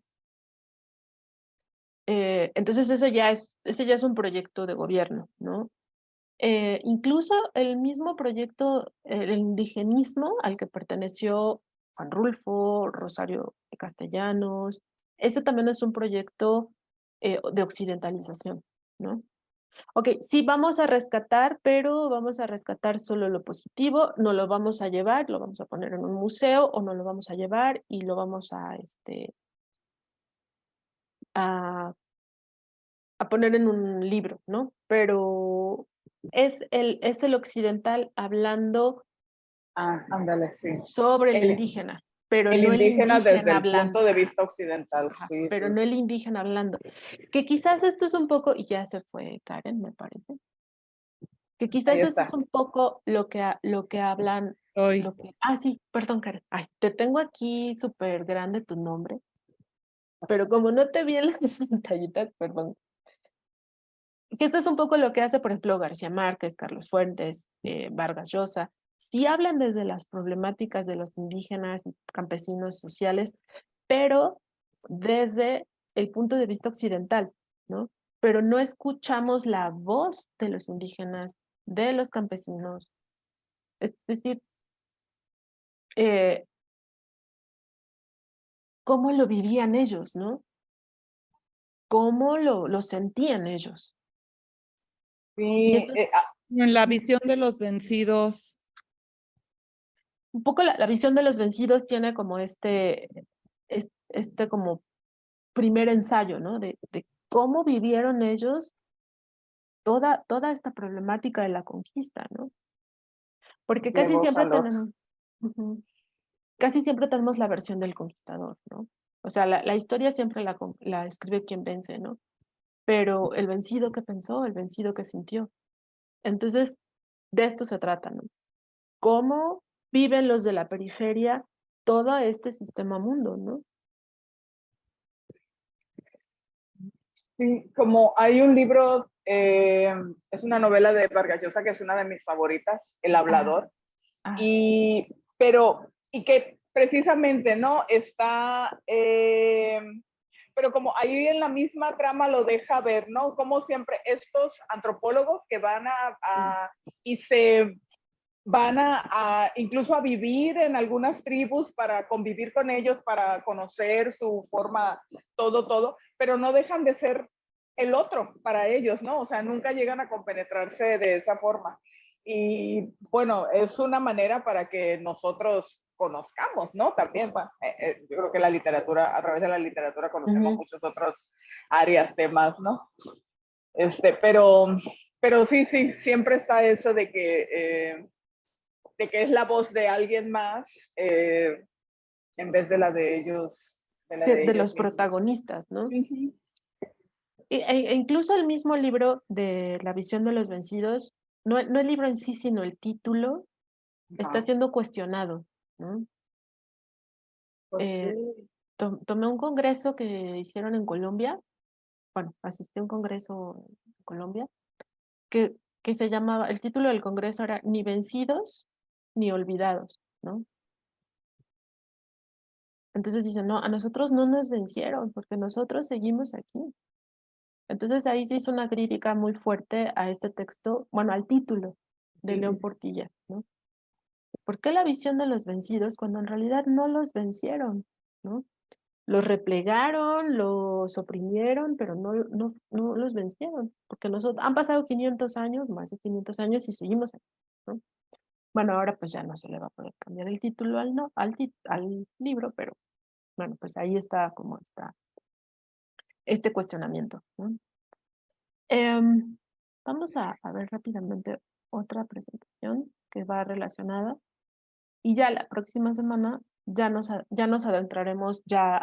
Entonces ese ya es un proyecto de gobierno, ¿no? Incluso el mismo proyecto, el indigenismo al que perteneció Juan Rulfo, Rosario Castellanos, ese también es un proyecto de occidentalización, ¿no? Ok, sí vamos a rescatar, pero vamos a rescatar solo lo positivo, no lo vamos a llevar, lo vamos a poner en un museo o no lo vamos a llevar y lo vamos a, a poner en un libro, ¿no? Pero es el occidental hablando Ah, ándale, sí. sobre el El, indígena, pero el no el indígena desde indígena el punto hablando. de vista occidental, Ajá, sí, pero sí, no sí. el indígena hablando. Que quizás esto es un poco, y ya se fue Karen, me parece, que Ahí quizás esto es está. un poco lo que hablan, Hoy. sí, perdón, Karen. Ay, te tengo aquí súper grande tu nombre, pero como no te vi en las pantallitas, perdón. Que esto es un poco lo que hace, por ejemplo, García Márquez, Carlos Fuentes, Vargas Llosa. Sí hablan desde las problemáticas de los indígenas y campesinos sociales, pero desde el punto de vista occidental, ¿no? Pero no escuchamos la voz de los indígenas, de los campesinos. Es decir, eh, cómo lo vivían ellos, ¿no? Cómo lo sentían ellos. Y Sí, esto En la visión de los vencidos. un poco la visión de los vencidos tiene como como primer ensayo, ¿no? De cómo vivieron ellos toda esta problemática de la conquista, ¿no? Porque de casi voz siempre al otro. tenemos, ujú, casi siempre tenemos la versión del conquistador, ¿no? O sea, la historia siempre la escribe quien vence, ¿no? Pero el vencido que pensó, el vencido que sintió. Entonces, de esto se trata, ¿no? ¿Cómo viven los de la periferia todo este sistema mundo, ¿no? Sí, como hay un libro, es una novela de Vargas Llosa que es una de mis favoritas, El Hablador, Ah, y que precisamente, ¿no? Está, pero como ahí en la misma trama lo deja ver, ¿no? Como siempre estos antropólogos que van y se van incluso a vivir en algunas tribus para convivir con ellos, para conocer su forma, todo, pero no dejan de ser el otro para ellos, ¿no? O sea, nunca llegan a compenetrarse de esa forma. Y bueno, es una manera para que nosotros conozcamos, ¿no? También, yo creo que la literatura, a través de la literatura conocemos ujú. muchos otros áreas, temas, ¿no? Pero sí, siempre está eso de que es la voz de alguien más en vez de la de ellos, De ellos los mismos. protagonistas, ¿no? Uh-huh. E incluso el mismo libro de La visión de los vencidos, no el libro en sí, sino el título, está Uh-huh. siendo cuestionado, ¿no? ¿Por Eh, qué? Tomé un congreso que hicieron en Colombia, bueno, asistí a un congreso en Colombia, que se llamaba, el título del congreso era Ni vencidos ni olvidados, ¿no? Entonces dicen, no, a nosotros no nos vencieron porque nosotros seguimos aquí. Entonces ahí se hizo una crítica muy fuerte a este texto, bueno, al título de León Portilla, ¿no? ¿Por qué la visión de los vencidos cuando en realidad no los vencieron, ¿no? Los replegaron, los oprimieron, pero no los vencieron, porque nosotros, han pasado 500 años, más de 500 años y seguimos aquí, ¿no? Bueno, ahora pues ya no se le va a poder cambiar el título al libro, pero bueno, pues ahí está como está este cuestionamiento, ¿no? Vamos a ver rápidamente otra presentación que va relacionada y ya la próxima semana ya nos adentraremos ya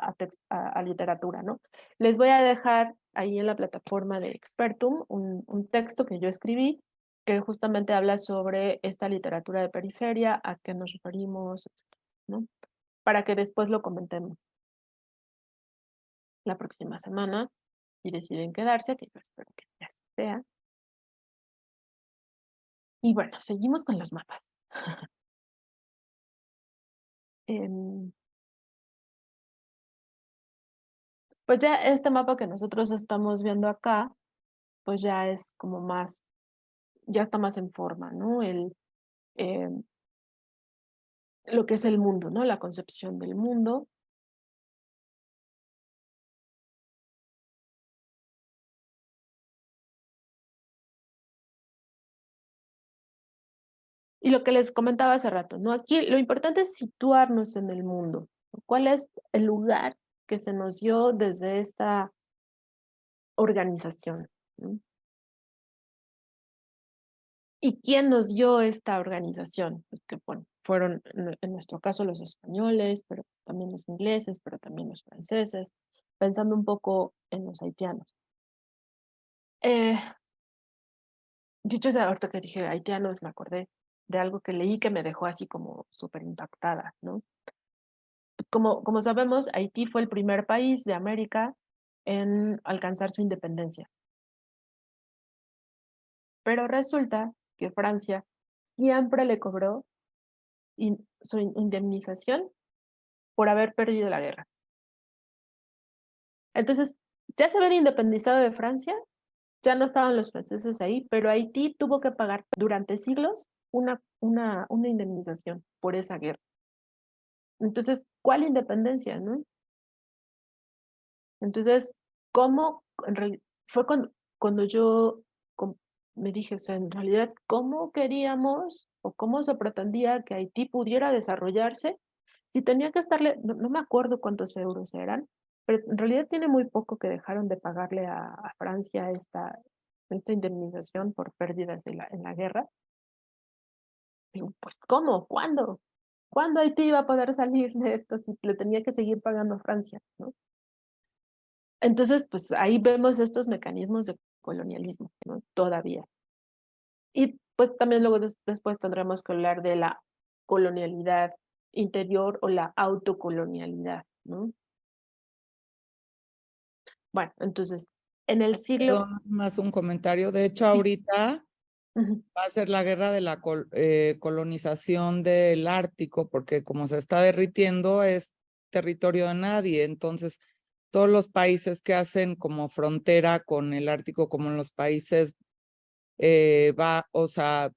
a literatura, ¿no? Les voy a dejar ahí en la plataforma de Expertum un texto que yo escribí que justamente habla sobre esta literatura de periferia, a qué nos referimos, ¿no? Para que después lo comentemos la próxima semana y deciden quedarse, que yo espero que así sea. Y bueno, seguimos con los mapas. Pues ya este mapa que nosotros estamos viendo acá, pues ya es como más, ya está más en forma, ¿no? Eh, lo que es el mundo, ¿no? La concepción del mundo. Y lo que les comentaba hace rato, ¿no? Aquí lo importante es situarnos en el mundo. ¿Cuál es el lugar que se nos dio desde esta organización? ¿No? ¿Y quién nos dio esta organización? Pues que bueno, fueron en nuestro caso los españoles, pero también los ingleses, pero también los franceses, pensando un poco en los haitianos. Eh, Dicho sea, ahorita que dije haitianos, me acordé de algo que leí que me dejó así como súper impactada, ¿no? Como sabemos, Haití fue el primer país de América en alcanzar su independencia. Pero resulta que Francia siempre le cobró su indemnización por haber perdido la guerra. Entonces, ya se habían independizado de Francia, ya no estaban los franceses ahí, pero Haití tuvo que pagar durante siglos una indemnización por esa guerra. Entonces, ¿cuál independencia, no? Entonces, ¿cómo? Fue cuando yo me dije, o sea, en realidad, ¿cómo queríamos o cómo se pretendía que Haití pudiera desarrollarse si tenía que estarle, no me acuerdo cuántos euros eran, pero en realidad tiene muy poco que dejaron de pagarle a Francia esta indemnización por pérdidas en la guerra? Digo, pues, ¿cómo? ¿Cuándo? ¿Cuándo Haití iba a poder salir de esto si le tenía que seguir pagando a Francia, ¿no? Entonces, pues ahí vemos estos mecanismos de colonialismo, ¿no? Todavía. Y pues también luego después tendremos que hablar de la colonialidad interior o la autocolonialidad, ¿no? Bueno, entonces, en el siglo... Perdón, más un comentario. De hecho, Sí. ahorita Ujú. va a ser la guerra de la colonización del Ártico, porque como se está derritiendo es territorio de nadie. Entonces, todos los países que hacen como frontera con el Ártico, como en los países, o sea,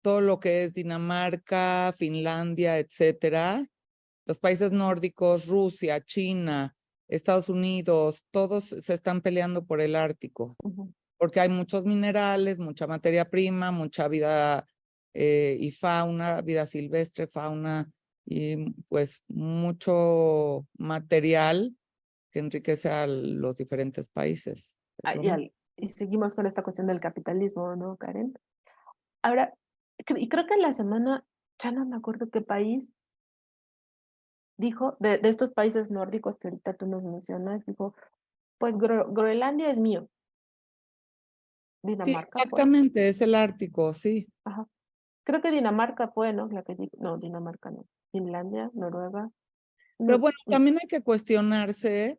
todo lo que es Dinamarca, Finlandia, etcétera, los países nórdicos, Rusia, China, Estados Unidos, todos se están peleando por el Ártico, Ujú. porque hay muchos minerales, mucha materia prima, mucha vida y fauna, vida silvestre, fauna, y pues mucho material que enriquece a los diferentes países. Es lo mismo. Y seguimos con esta cuestión del capitalismo, ¿no, Karen? Ahora, y creo que en la semana, ya no me acuerdo qué país dijo, de estos países nórdicos que ahorita tú nos mencionas, dijo, pues Groenlandia es mío. Sí, Dinamarca fue. exactamente, es el Ártico, sí. Ajá. Creo que Dinamarca fue, ¿no? La que dijo, no, Dinamarca no. Finlandia, Noruega. Pero No, bueno, no. también hay que cuestionarse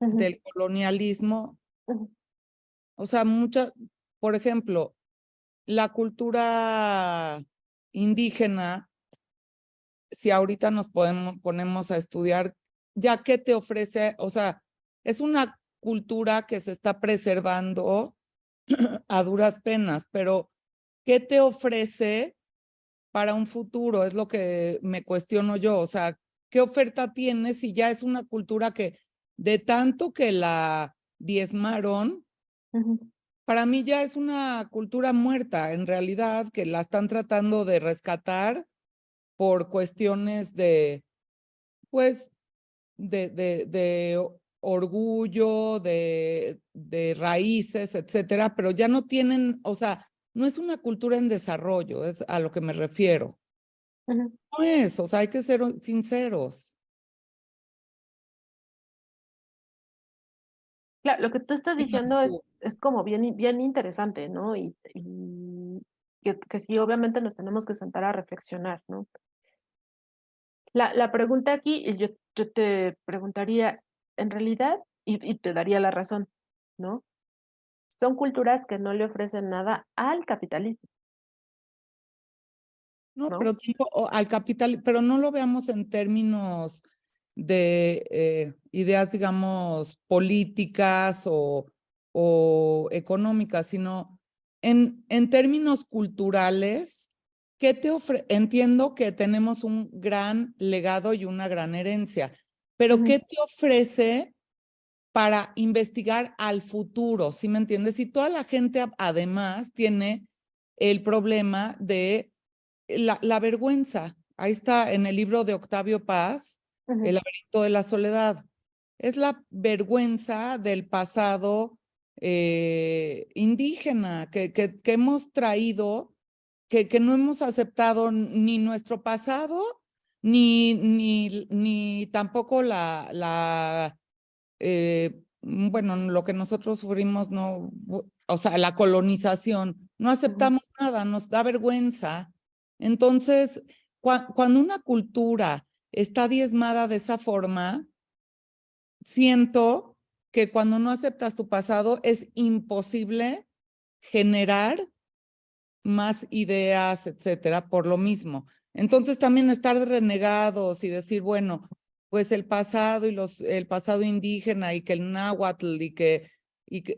Ujú, del colonialismo. ujú, O sea, por ejemplo, la cultura indígena, si ahorita ponemos a estudiar, ya que te ofrece, o sea, es una cultura que se está preservando a duras penas, pero ¿qué te ofrece para un futuro? Es lo que me cuestiono yo. O sea, ¿qué oferta tiene si ya es una cultura que de tanto que la diezmaron, ujú. para mí ya es una cultura muerta, en realidad, que la están tratando de rescatar por cuestiones de, pues, de orgullo, de raíces, etcétera, pero ya no tienen, o sea, no es una cultura en desarrollo, es a lo que me refiero. Ujú. No es, o sea, hay que ser sinceros. Claro, lo que tú estás ¿Qué opinas diciendo tú? es como bien interesante, ¿no? Y que sí, obviamente nos tenemos que sentar a reflexionar, ¿no? La pregunta aquí, y yo te preguntaría, en realidad, y te daría la razón, ¿no? Son culturas que no le ofrecen nada al capitalismo, No, ¿no? pero al capital, pero no lo veamos en términos de ideas, digamos, políticas o económicas, sino en términos culturales, ¿qué te entiendo que tenemos un gran legado y una gran herencia, pero ¿qué te ofrece para investigar al futuro? ¿Sí me entiendes? Y toda la gente además tiene el problema de la vergüenza. Ahí está en el libro de Octavio Paz, El laberinto de la soledad. Es la vergüenza del pasado indígena que hemos traído, que no hemos aceptado ni nuestro pasado, ni tampoco bueno, lo que nosotros sufrimos, no, o sea, la colonización. No aceptamos nada, nos da vergüenza. Entonces, cuando una cultura está diezmada de esa forma, siento que cuando no aceptas tu pasado es imposible generar más ideas, etcétera, por lo mismo. Entonces también estar renegados y decir, bueno, pues el pasado y el pasado indígena y que el náhuatl y que,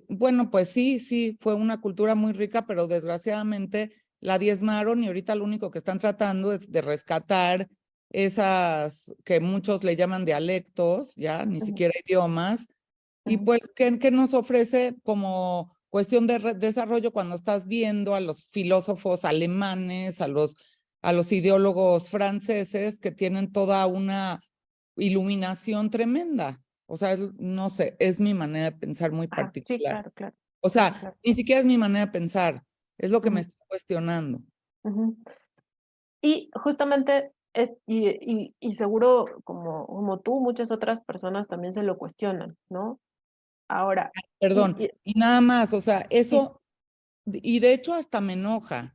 bueno, pues sí, fue una cultura muy rica, pero desgraciadamente la diezmaron y ahorita lo único que están tratando es de rescatar esas que muchos le llaman dialectos, ya, ni siquiera idiomas, y pues, ¿qué nos ofrece como cuestión de desarrollo cuando estás viendo a los filósofos alemanes, a los ideólogos franceses que tienen toda una iluminación tremenda? O sea, no sé, es mi manera de pensar muy Ajá, sí, particular. claro, claro. O sea, Claro. ni siquiera es mi manera de pensar, es lo que me estoy cuestionando. Y justamente, y seguro como tú, muchas otras personas también se lo cuestionan, ¿no? Ahora, Perdón, y nada más, o sea, sí, eso, y de hecho hasta me enoja,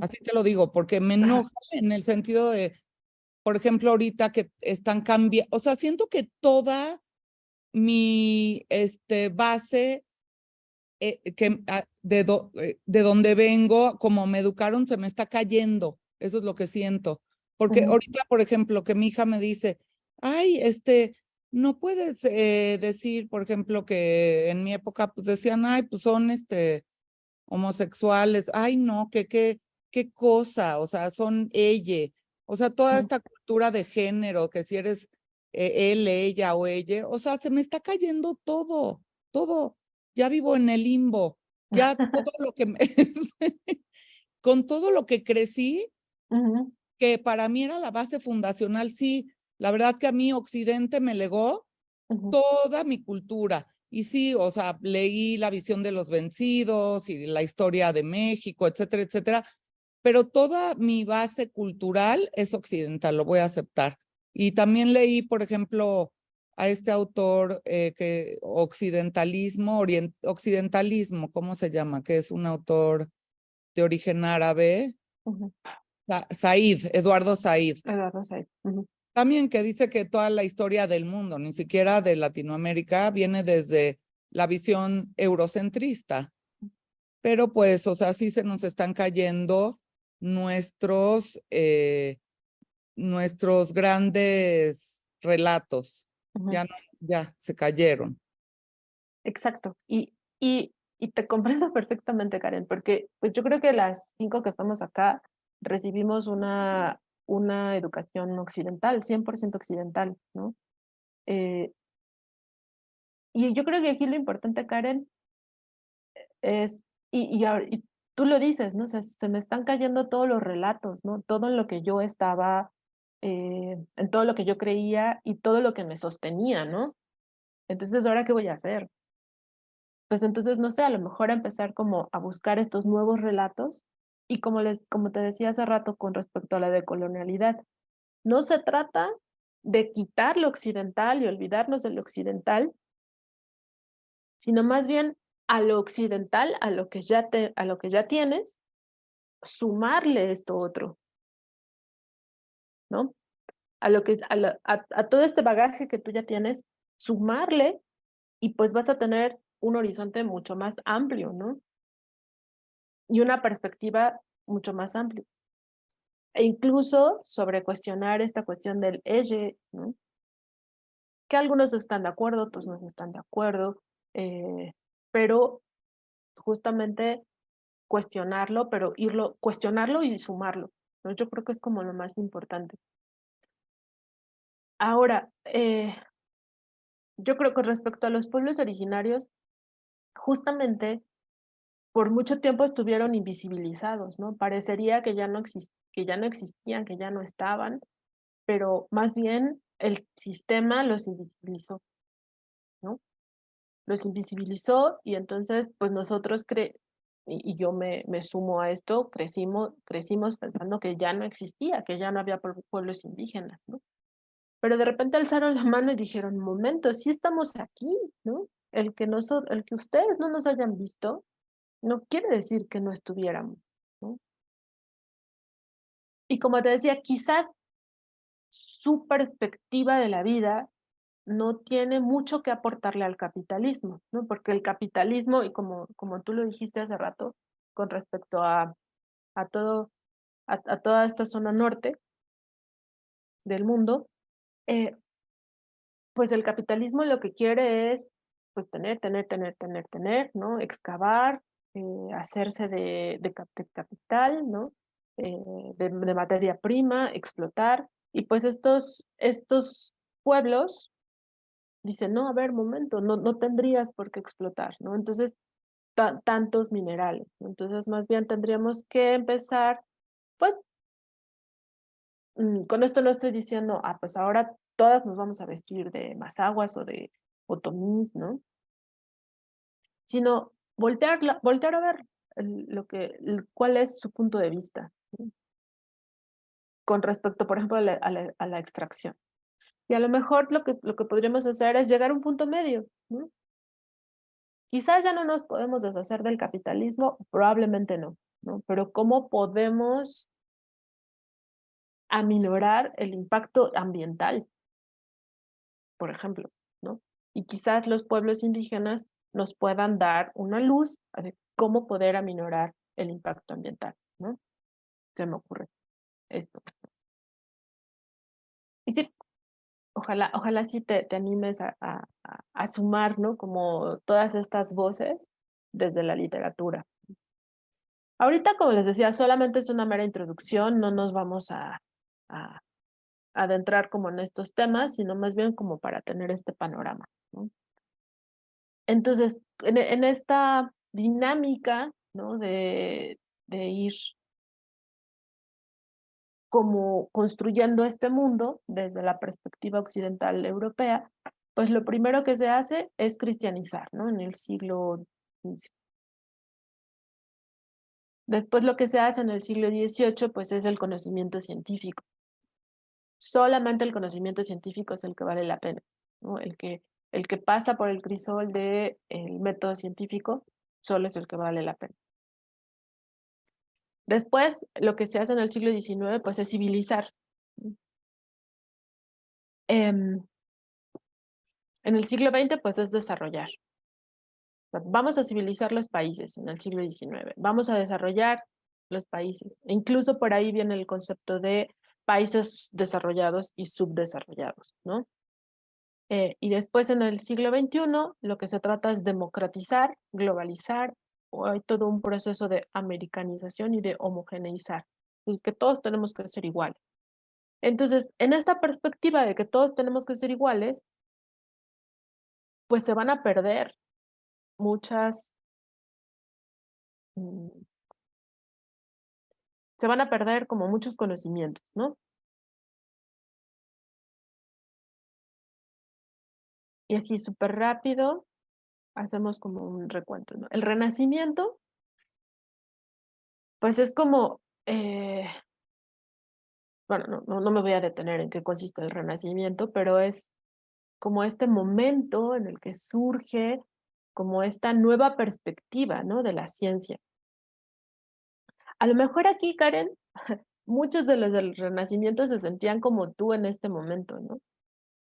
así te lo digo, porque me enoja en el sentido de, por ejemplo, ahorita que están cambiando, o sea, siento que toda mi base de donde vengo, como me educaron, se me está cayendo. Eso es lo que siento. Porque ahorita, por ejemplo, que mi hija me dice, ay, no puedes decir, por ejemplo, que en mi época, pues decían, ay, pues son homosexuales. Ay, no, qué cosa, o sea, son ella. O sea, toda esta cultura de género, que si eres él, ella o ella, o sea, se me está cayendo todo. Ya vivo en el limbo, ya todo lo que con todo lo que crecí, que para mí era la base fundacional, sí, la verdad que a mí Occidente me legó toda mi cultura. Y sí, o sea, leí La visión de los vencidos y la historia de México, etcétera, etcétera, pero toda mi base cultural es occidental, lo voy a aceptar. Y también leí, por ejemplo, a este autor que occidentalismo, ¿cómo se llama? Que es un autor de origen árabe, Eduardo Said. Eduardo Said. También que dice que toda la historia del mundo, ni siquiera de Latinoamérica, viene desde la visión eurocentrista. Pero pues, o sea, sí se nos están cayendo nuestros grandes relatos. Ya se cayeron. Exacto. Y te comprendo perfectamente, Karen, porque pues yo creo que las 5 que estamos acá recibimos una educación occidental, 100% occidental, ¿no? Y yo creo que aquí lo importante, Karen, es, y tú lo dices, ¿no? O sea, se me están cayendo todos los relatos, ¿no? Todo en lo que yo estaba, en todo lo que yo creía y todo lo que me sostenía, ¿no? Entonces, ¿ahora qué voy a hacer? Pues entonces, no sé, a lo mejor empezar como a buscar estos nuevos relatos y como te decía hace rato con respecto a la decolonialidad, no se trata de quitar lo occidental y olvidarnos de lo occidental, sino más bien a lo occidental, a lo que ya tienes, sumarle esto otro, ¿no? A todo este bagaje que tú ya tienes, sumarle y pues vas a tener un horizonte mucho más amplio, ¿no? Y una perspectiva mucho más amplia. E incluso sobre cuestionar esta cuestión del ella, ¿no? que algunos están de acuerdo, otros no están de acuerdo, pero justamente cuestionarlo, pero cuestionarlo y sumarlo, ¿no? Yo creo que es como lo más importante. Ahora, yo creo que respecto a los pueblos originarios, justamente por mucho tiempo estuvieron invisibilizados, ¿no? Parecería que ya no existían, que ya no estaban, pero más bien el sistema los invisibilizó, ¿no? Los invisibilizó y entonces pues nosotros y yo me sumo a esto, crecimos pensando que ya no existía, que ya no había pueblos indígenas, ¿no? Pero de repente alzaron la mano y dijeron, momento, sí estamos aquí, ¿no? El que ustedes no nos hayan visto no quiere decir que no estuviéramos, ¿no? Y como te decía, quizás su perspectiva de la vida no tiene mucho que aportarle al capitalismo, ¿no? Porque el capitalismo, y como tú lo dijiste hace rato, con respecto a toda esta zona norte del mundo, pues el capitalismo lo que quiere es pues tener, ¿no? Excavar, hacerse de capital, ¿no? De materia prima, explotar. Y pues estos pueblos dicen, no, a ver, momento, no tendrías por qué explotar, ¿no? Entonces, tantos minerales, ¿no? Entonces, más bien tendríamos que empezar, pues, con esto no estoy diciendo, pues ahora todas nos vamos a vestir de mazaguas o de otomís, ¿no? Sino voltear a ver cuál es su punto de vista, ¿no? Con respecto, por ejemplo, a la extracción. Y a lo mejor lo que podríamos hacer es llegar a un punto medio, ¿no? Quizás ya no nos podemos deshacer del capitalismo, probablemente no, ¿no? Pero ¿cómo podemos aminorar el impacto ambiental, por ejemplo, ¿no? Y quizás los pueblos indígenas nos puedan dar una luz de cómo poder aminorar el impacto ambiental, ¿no? Se me ocurre esto. Y sí, ojalá sí te animes a sumar, ¿no? Como todas estas voces desde la literatura. Ahorita, como les decía, solamente es una mera introducción, no nos vamos a adentrar como en estos temas, sino más bien como para tener este panorama, ¿no? Entonces, en esta dinámica, ¿no? de ir como construyendo este mundo desde la perspectiva occidental europea, pues lo primero que se hace es cristianizar, ¿no? En el siglo XV. Después lo que se hace en el siglo XVIII, pues es el conocimiento científico. Solamente el conocimiento científico es el que vale la pena, ¿no? El que pasa por el crisol del método científico, solo es el que vale la pena. Después, lo que se hace en el siglo XIX, pues es civilizar. En el siglo XX, pues es desarrollar. Vamos a civilizar los países en el siglo XIX. Vamos a desarrollar los países. E incluso por ahí viene el concepto de países desarrollados y subdesarrollados, ¿no? Y después en el siglo XXI lo que se trata es democratizar, globalizar, o hay todo un proceso de americanización y de homogeneizar, y que todos tenemos que ser iguales. Entonces, en esta perspectiva de que todos tenemos que ser iguales, pues se van a perder se van a perder como muchos conocimientos, ¿no? Y así súper rápido hacemos como un recuento, ¿no? El Renacimiento, pues es como, bueno, no me voy a detener en qué consiste el Renacimiento, pero es como este momento en el que surge como esta nueva perspectiva, ¿no? De la ciencia. A lo mejor aquí, Karen, muchos de los del Renacimiento se sentían como tú en este momento, ¿no?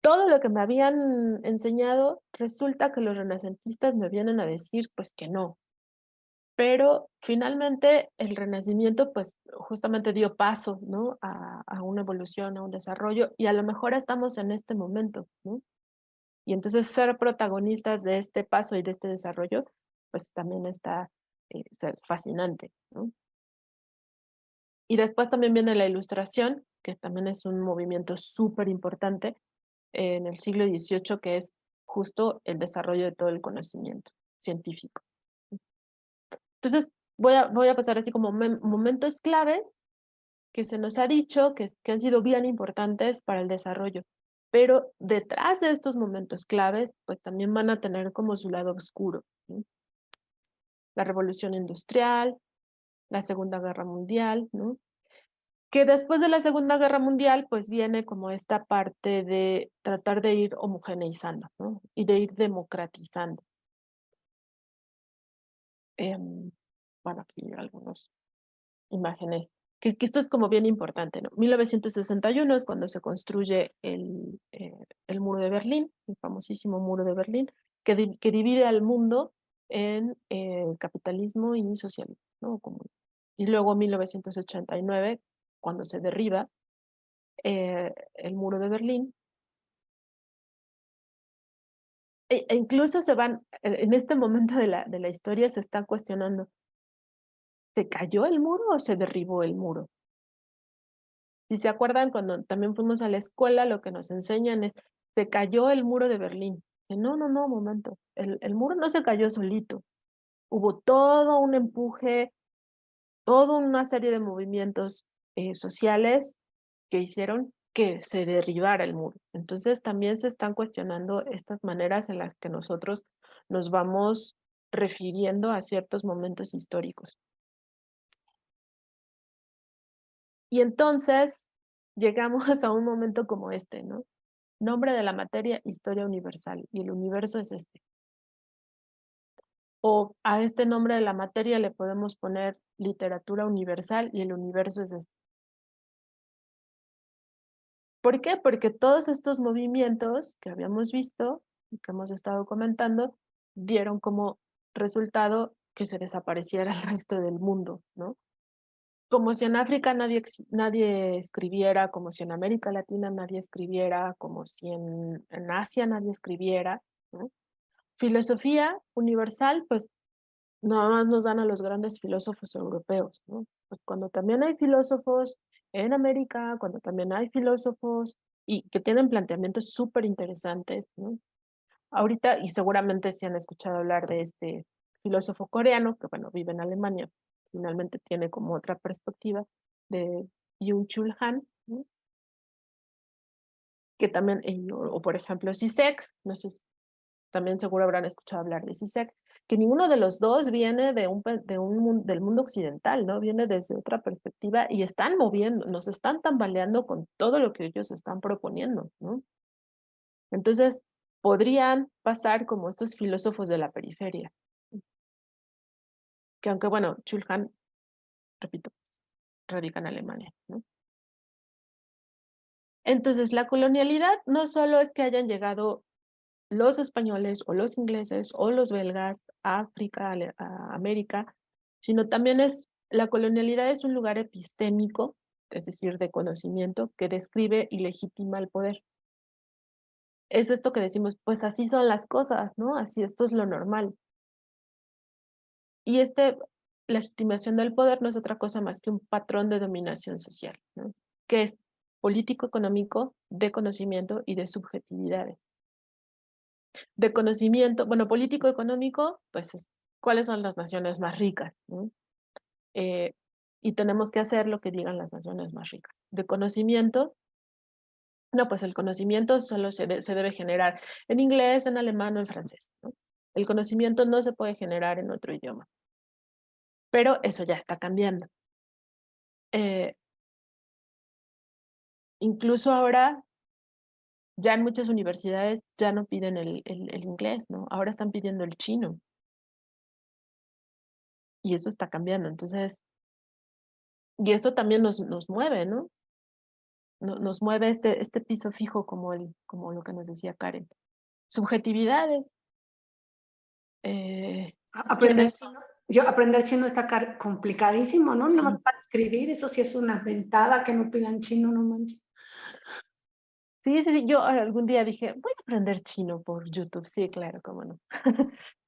Todo lo que me habían enseñado, resulta que los renacentistas me vienen a decir, pues que no. Pero finalmente el Renacimiento, pues justamente dio paso, ¿no? A una evolución, a un desarrollo, y a lo mejor estamos en este momento, ¿no? Y entonces ser protagonistas de este paso y de este desarrollo, pues también es fascinante, ¿no? Y después también viene la ilustración, que también es un movimiento súper importante en el siglo XVIII, que es justo el desarrollo de todo el conocimiento científico. Entonces, voy a pasar así como momentos claves que se nos ha dicho que han sido bien importantes para el desarrollo. Pero detrás de estos momentos claves, pues también van a tener como su lado oscuro, ¿sí? La Revolución Industrial, la Segunda Guerra Mundial, ¿no? Que después de la Segunda Guerra Mundial, pues viene como esta parte de tratar de ir homogeneizando, ¿no? Y de ir democratizando. Bueno, aquí algunas imágenes, que esto es como bien importante, ¿no? 1961 es cuando se construye el muro de Berlín, el famosísimo muro de Berlín, que divide al mundo en capitalismo y socialismo, ¿no? Y luego 1989, cuando se derriba el muro de Berlín, e incluso se van, en este momento de la historia se están cuestionando, ¿se cayó el muro o se derribó el muro? Si se acuerdan, cuando también fuimos a la escuela, lo que nos enseñan es, se cayó el muro de Berlín. No, momento, el muro no se cayó solito. Hubo todo un empuje, toda una serie de movimientos sociales que hicieron que se derribara el muro. Entonces también se están cuestionando estas maneras en las que nosotros nos vamos refiriendo a ciertos momentos históricos. Y entonces llegamos a un momento como este, ¿no? Nombre de la materia, historia universal, y el universo es este. O a este nombre de la materia le podemos poner literatura universal y el universo es este. ¿Por qué? Porque todos estos movimientos que habíamos visto y que hemos estado comentando dieron como resultado que se desapareciera el resto del mundo, ¿no? Como si en África nadie escribiera, como si en América Latina nadie escribiera, como si en Asia nadie escribiera, ¿no? Filosofía universal, pues nada más nos dan a los grandes filósofos europeos, ¿no? Pues cuando también hay filósofos en América, cuando también hay filósofos y que tienen planteamientos súper interesantes, ¿no? Ahorita, y seguramente se han escuchado hablar de este filósofo coreano, que bueno, vive en Alemania, finalmente tiene como otra perspectiva, de Byung-Chul Han, ¿no? Que también, o por ejemplo Zizek, no sé, también seguro habrán escuchado hablar de Zizek, que ninguno de los dos viene del mundo occidental, ¿no? Viene desde otra perspectiva y están moviendo, nos están tambaleando con todo lo que ellos están proponiendo, ¿no? Entonces, podrían pasar como estos filósofos de la periferia, que aunque, bueno, Chul Han, repito, radica en Alemania, ¿no? Entonces, la colonialidad no solo es que hayan llegado los españoles o los ingleses o los belgas a África, a América, sino también la colonialidad es un lugar epistémico, es decir, de conocimiento, que describe y legitima el poder. Es esto que decimos, pues así son las cosas, ¿no? Así, esto es lo normal. Y legitimación del poder no es otra cosa más que un patrón de dominación social, ¿no? Que es político-económico, de conocimiento y de subjetividades. De conocimiento, bueno, político-económico, pues cuáles son las naciones más ricas, ¿no? Y tenemos que hacer lo que digan las naciones más ricas. De conocimiento, no, pues el conocimiento solo se debe generar en inglés, en alemán o en francés, ¿no? El conocimiento no se puede generar en otro idioma. Pero eso ya está cambiando. Incluso ahora, ya en muchas universidades ya no piden el inglés, ¿no? Ahora están pidiendo el chino. Y eso está cambiando. Entonces, y esto también nos mueve, ¿no? Nos mueve este piso fijo como lo que nos decía Karen. Subjetividades. Aprender chino. Aprender chino está complicadísimo, ¿no? Sí. Nada más para escribir, eso sí es una ventada que no pidan chino, no manches. Sí, sí, sí, yo algún día dije, voy a aprender chino por YouTube. Sí, claro, cómo no.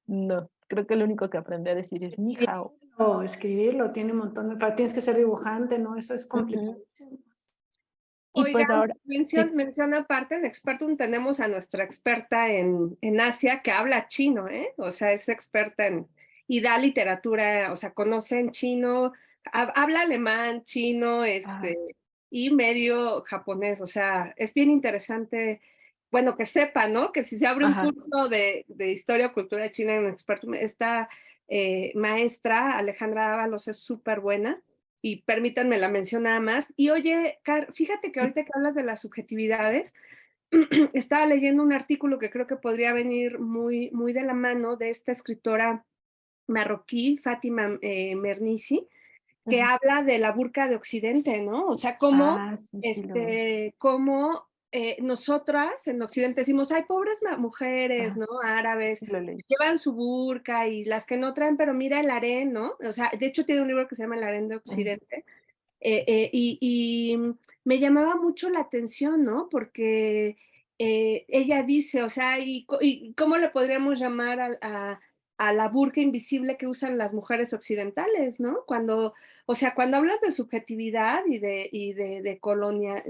No, creo que lo único que aprendí a decir es ni hao. Escribirlo, tiene un montón de... Pero tienes que ser dibujante, ¿no? Eso es complicado. Y pues Oigan, ahora, sí, menciona aparte, en Expertum tenemos a nuestra experta en Asia que habla chino, ¿eh? O sea, es experta y da literatura, o sea, conoce en chino, habla alemán, chino, ah, y medio japonés, o sea, es bien interesante, bueno, que sepa, ¿no? Que si se abre un ajá, curso de historia o cultura china en Expertum, esta maestra, Alejandra Ábalos, es súper buena. Y permítanme la mención nada más. Y oye, fíjate que ahorita que hablas de las subjetividades, estaba leyendo un artículo que creo que podría venir muy, muy de la mano de esta escritora marroquí, Fátima Mernissi, que ujú. habla de la burka de Occidente, ¿no? O sea, Ah, sí, sí, cómo nosotras en Occidente decimos, ay, pobres mujeres, ajá, ¿no? Árabes, sí lo leí. llevan su burka y las que no traen, pero mira el harén, ¿no? O sea, de hecho tiene un libro que se llama El harén de Ujú. Occidente. Me llamaba mucho la atención, ¿no? Porque ella dice, o sea, ¿y cómo le podríamos llamar a la burka invisible que usan las mujeres occidentales, ¿no? O sea, cuando hablas de subjetividad y de colonia,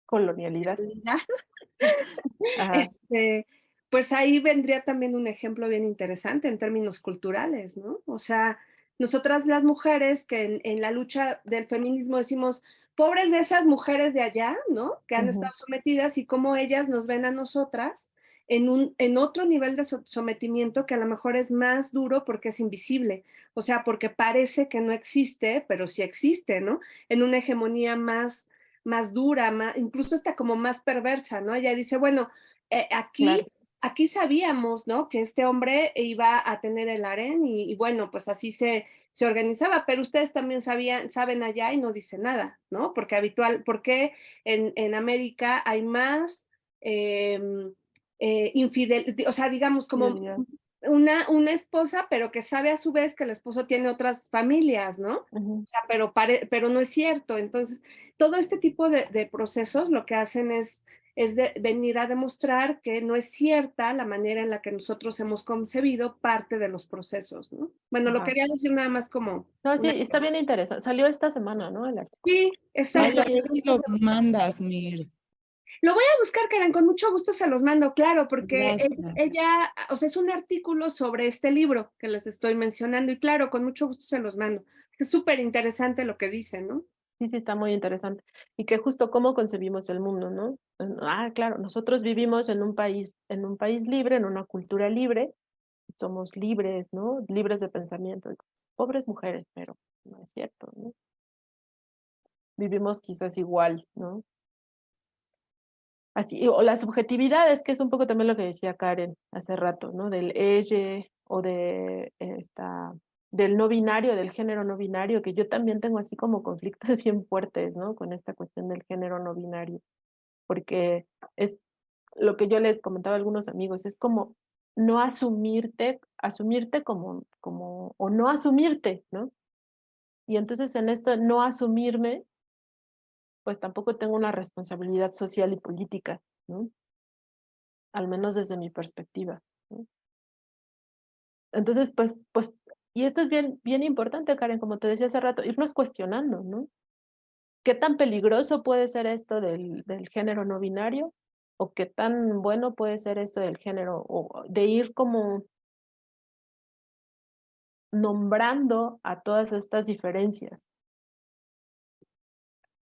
Colonialidad. colonialidad, Ajá, este, pues ahí vendría también un ejemplo bien interesante en términos culturales, ¿no? O sea, nosotras las mujeres que en la lucha del feminismo decimos, pobres de esas mujeres de allá, ¿no? Que han ujú, estado sometidas y cómo ellas nos ven a nosotras en otro nivel de sometimiento que a lo mejor es más duro porque es invisible, o sea, porque parece que no existe, pero sí existe, ¿no? En una hegemonía más dura, incluso hasta como más perversa, ¿no? Ella dice, bueno, eh, aquí, claro. aquí sabíamos, ¿no? Que este hombre iba a tener el harén y bueno, pues así se organizaba, pero ustedes también saben allá y no dicen nada, ¿no? Porque en América hay más o sea, digamos como Fidelidad. una esposa, pero que sabe a su vez que el esposo tiene otras familias, ¿no? Ujú, O sea, pero no es cierto. Entonces, todo este tipo de procesos lo que hacen es venir a demostrar que no es cierta la manera en la que nosotros hemos concebido parte de los procesos, ¿no? Bueno, lo ajá. quería decir nada más como No, sí, una... está bien interesante. Salió esta semana, ¿no? El artículo. Sí, Ay, exacto. a ver si lo mandas, Mir. Lo voy a buscar, Karen, con mucho gusto se los mando, claro, porque Gracias. ella, o sea, es un artículo sobre este libro que les estoy mencionando y claro, con mucho gusto se los mando. Es súper interesante lo que dice, ¿no? Sí, sí, está muy interesante. Y que justo cómo concebimos el mundo, ¿no? Ah, claro, nosotros vivimos en un país libre, en una cultura libre, somos libres, ¿no? Libres de pensamiento. Pobres mujeres, pero no es cierto, ¿no? Vivimos quizás igual, ¿no? Así, o las subjetividades, que es un poco también lo que decía Karen hace rato, ¿no? Del ella o del no binario, del género no binario, que yo también tengo así como conflictos bien fuertes, ¿no? Con esta cuestión del género no binario, porque es lo que yo les comentaba a algunos amigos, es como no asumirte o no asumirte, ¿no? Y entonces en esto no asumirme, pues tampoco tengo una responsabilidad social y política, ¿no? Al menos desde mi perspectiva, ¿no? Entonces, y esto es bien, bien importante, Karen, como te decía hace rato, irnos cuestionando, ¿no? ¿Qué tan peligroso puede ser esto del género no binario? ¿O qué tan bueno puede ser esto del género? O de ir como nombrando a todas estas diferencias.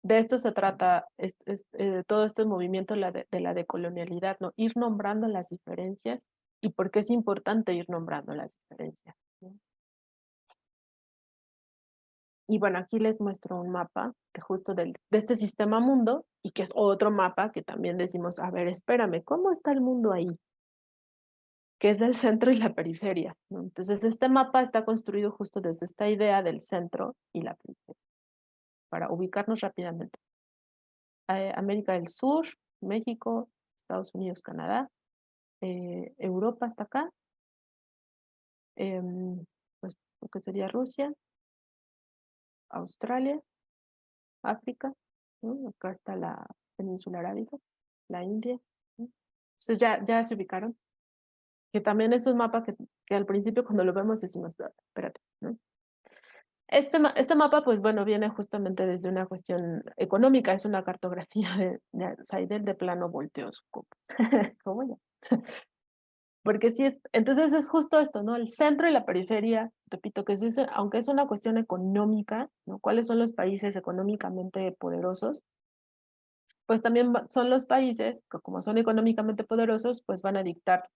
De esto se trata todo este movimiento de la decolonialidad, ¿no? Ir nombrando las diferencias y por qué es importante ir nombrando las diferencias, ¿no? Y bueno, aquí les muestro un mapa que justo de este sistema mundo y que es otro mapa que también decimos, a ver, espérame, ¿cómo está el mundo ahí? Que es el centro y la periferia, ¿no? Entonces, este mapa está construido justo desde esta idea del centro y la periferia, para ubicarnos rápidamente. América del Sur, México, Estados Unidos, Canadá, Europa hasta acá, pues lo que sería Rusia, Australia, África, ¿no? Acá está península arábiga, la India, ¿no? Entonces ya se ubicaron, que también es un mapa que al principio cuando lo vemos decimos, "Ah, espérate, ¿no?". Este mapa, pues bueno, viene justamente desde una cuestión económica, es una cartografía de Seidel de plano volteoscopo. ¿Cómo ya? Porque sí entonces es justo esto, ¿no? El centro y la periferia, repito, que aunque es una cuestión económica, ¿no? ¿Cuáles son los países económicamente poderosos? Pues también son los países que como son económicamente poderosos, pues van a dictar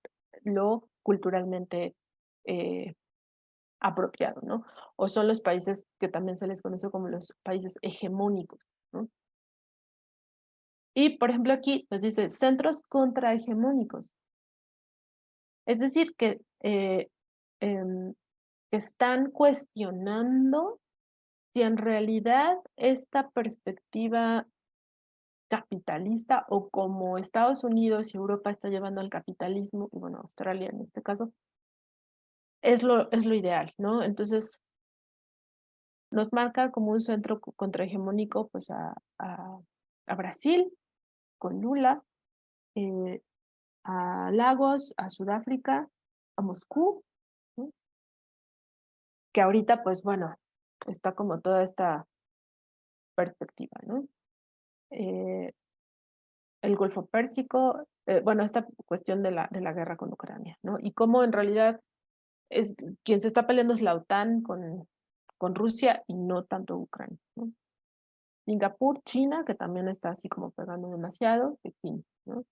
lo culturalmente apropiado, ¿no? O son los países que también se les conoce como los países hegemónicos, ¿no? Y, por ejemplo, aquí nos dice centros contrahegemónicos. Es decir, que están cuestionando si en realidad esta perspectiva capitalista o como Estados Unidos y Europa está llevando al capitalismo, y bueno, Australia en este caso, es lo ideal, ¿no? Entonces, nos marca como un centro contrahegemónico pues a Brasil, con Lula, a Lagos, a Sudáfrica, a Moscú, ¿no? Que ahorita pues bueno, está como toda esta perspectiva, ¿no? El Golfo Pérsico, bueno, esta cuestión de la guerra con Ucrania, ¿no? Y cómo en realidad quien se está peleando es la OTAN con Rusia y no tanto Ucrania, ¿no? Singapur, China, que también está así como pegando demasiado, Pekín, ¿no?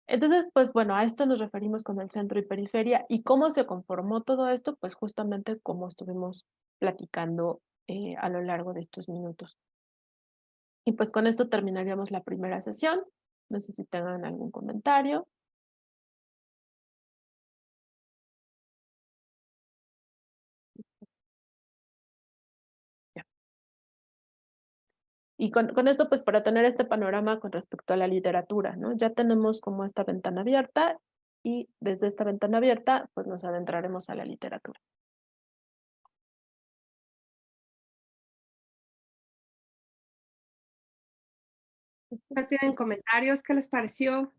Entonces, pues bueno, a esto nos referimos con el centro y periferia. ¿Y cómo se conformó todo esto? Pues justamente como estuvimos platicando a lo largo de estos minutos. Y pues con esto terminaríamos la primera sesión. No sé si tengan algún comentario. Ya. Y con esto, pues para tener este panorama con respecto a la literatura, ¿no? Ya tenemos como esta ventana abierta y desde esta ventana abierta, pues nos adentraremos a la literatura. ¿No tienen comentarios? ¿Qué les pareció?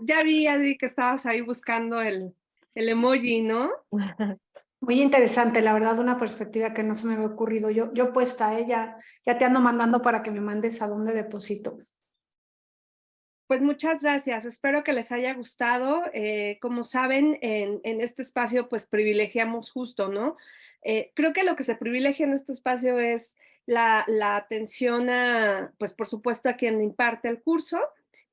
Ya vi, Adri, que estabas ahí buscando el emoji, ¿no? Muy interesante, la verdad, una perspectiva que no se me había ocurrido. Yo puesta a ella, ya te ando mandando para que me mandes a dónde deposito. Pues muchas gracias, espero que les haya gustado. Como saben, en este espacio pues privilegiamos justo, ¿no? Creo que lo que se privilegia en este espacio es la atención a, pues por supuesto, a quien imparte el curso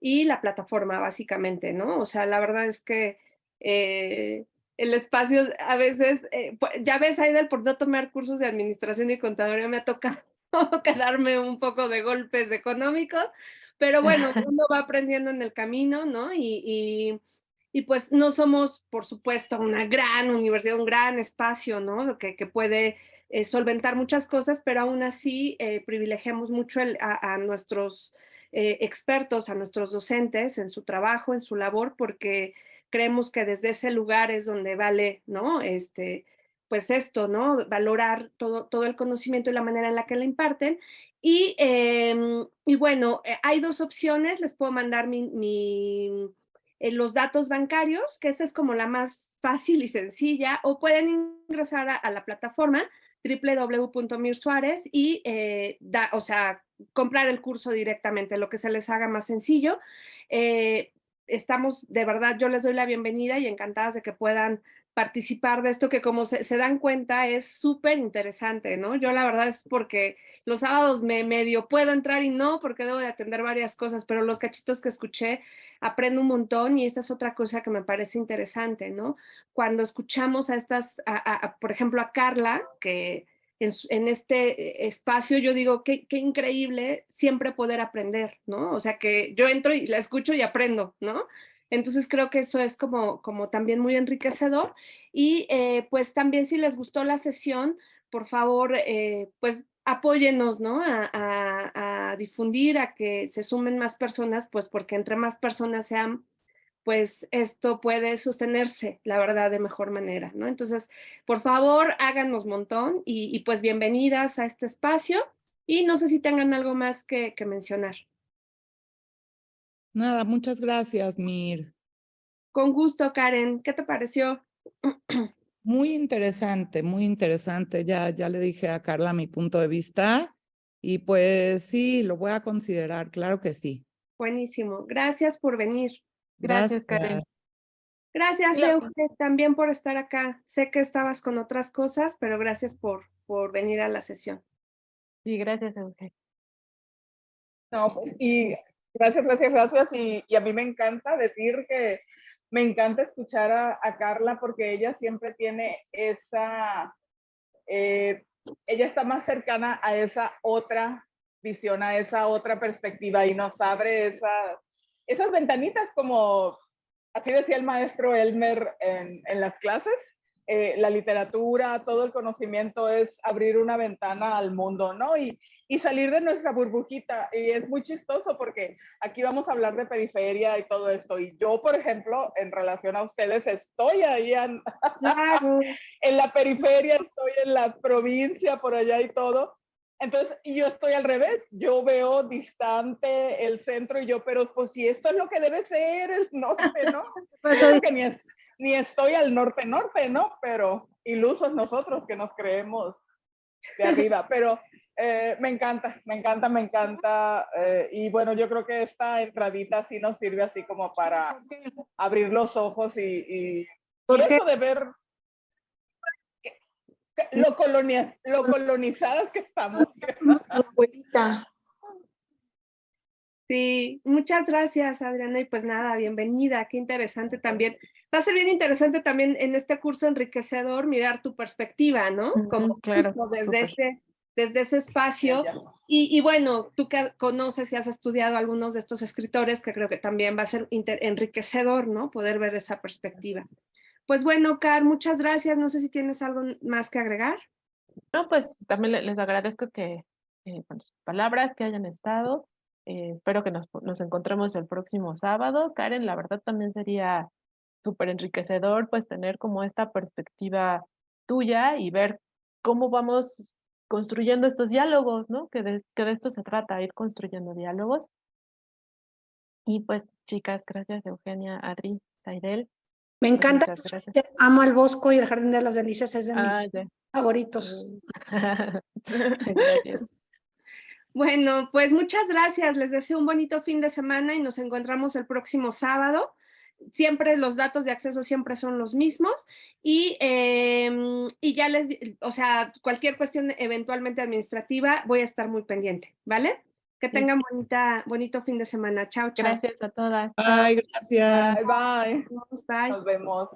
y la plataforma, básicamente, ¿no? O sea, la verdad es que el espacio a veces, ya ves, Aidel, por no tomar cursos de administración y contaduría me ha tocado quedarme un poco de golpes económicos, pero bueno, uno va aprendiendo en el camino, ¿no? Y pues no somos, por supuesto, una gran universidad, un gran espacio, ¿no? Que puede solventar muchas cosas, pero aún así privilegiamos mucho a nuestros expertos, a nuestros docentes en su trabajo, en su labor, porque creemos que desde ese lugar es donde vale, ¿no? Pues esto, ¿no? Valorar todo el conocimiento y la manera en la que le imparten. Y bueno, hay dos opciones, les puedo mandar los datos bancarios, que esa es como la más fácil y sencilla, o pueden ingresar a la plataforma www.mirsuárez y o sea, comprar el curso directamente, lo que se les haga más sencillo. Estamos, de verdad, yo les doy la bienvenida y encantadas de que puedan participar de esto que como se dan cuenta es súper interesante, ¿no? Yo la verdad es porque los sábados me medio puedo entrar y no, porque debo de atender varias cosas, pero los cachitos que escuché aprendo un montón y esa es otra cosa que me parece interesante, ¿no? Cuando escuchamos a estas, por ejemplo, a Carla, que en este espacio yo digo, qué increíble siempre poder aprender, ¿no? O sea, que yo entro y la escucho y aprendo, ¿no? Entonces creo que eso es como también muy enriquecedor. Y pues también si les gustó la sesión, por favor, pues apóyenos, ¿no? A difundir, a que se sumen más personas, pues porque entre más personas sean, pues esto puede sostenerse, la verdad, de mejor manera, ¿no? Entonces, por favor, háganos montón y pues bienvenidas a este espacio. Y no sé si tengan algo más que mencionar. Nada, muchas gracias, Mir. Con gusto, Karen. ¿Qué te pareció? Muy interesante, muy interesante. Ya le dije a Carla mi punto de vista y pues sí, lo voy a considerar, claro que sí. Buenísimo. Gracias por venir. Gracias, Karen. Gracias, Y la- Euge, también por estar acá. Sé que estabas con otras cosas, pero gracias por venir a la sesión. Sí, gracias, Euge. No, pues, y gracias, gracias, gracias. Y a mí me encanta decir que me encanta escuchar a Carla porque ella siempre tiene ella está más cercana a esa otra visión, a esa otra perspectiva y nos abre esas ventanitas como, así decía el maestro Elmer en las clases, la literatura, todo el conocimiento es abrir una ventana al mundo, ¿no? Y salir de nuestra burbujita. Y es muy chistoso porque aquí vamos a hablar de periferia y todo esto. Y yo, por ejemplo, en relación a ustedes, estoy ahí Claro. en la periferia, estoy en la provincia, por allá y todo. Entonces, y yo estoy al revés, yo veo distante el centro y yo, pero pues si esto es lo que debe ser el norte, ¿no? Pues Yo creo que ni estoy al norte, ¿no? Pero ilusos nosotros que nos creemos de arriba, pero me encanta, me encanta, me encanta. Y bueno, yo creo que esta entradita sí nos sirve así como para abrir los ojos y porque eso de ver lo colonizadas que estamos. tu abuelita. Sí, muchas gracias, Adriana. Y pues nada, bienvenida. Qué interesante también. Va a ser bien interesante también en este curso enriquecedor mirar tu perspectiva, ¿no? Como Claro, justo súper. desde ese espacio. Y bueno, tú que conoces y has estudiado algunos de estos escritores, que creo que también va a ser enriquecedor, ¿no? Poder ver esa perspectiva. Pues bueno, Car, muchas gracias. No sé si tienes algo más que agregar. No, pues también les agradezco que con sus palabras que hayan estado. Espero que nos encontremos el próximo sábado. Karen, la verdad también sería súper enriquecedor pues tener como esta perspectiva tuya y ver cómo vamos construyendo estos diálogos, ¿no? Que de esto se trata, ir construyendo diálogos. Y pues, chicas, gracias Eugenia, Adri, Saidel. Me Pues encanta. muchas gracias. Amo el Bosco y el Jardín de las Delicias, es de mis Ya. favoritos. Gracias. Bueno, pues muchas gracias. Les deseo un bonito fin de semana y nos encontramos el próximo sábado. Siempre los datos de acceso siempre son los mismos y ya o sea, cualquier cuestión eventualmente administrativa voy a estar muy pendiente, ¿vale? Que tengan bonito fin de semana. Chao, chao. Gracias a todas. Ay, gracias. Bye, bye. Bye. Nos vemos.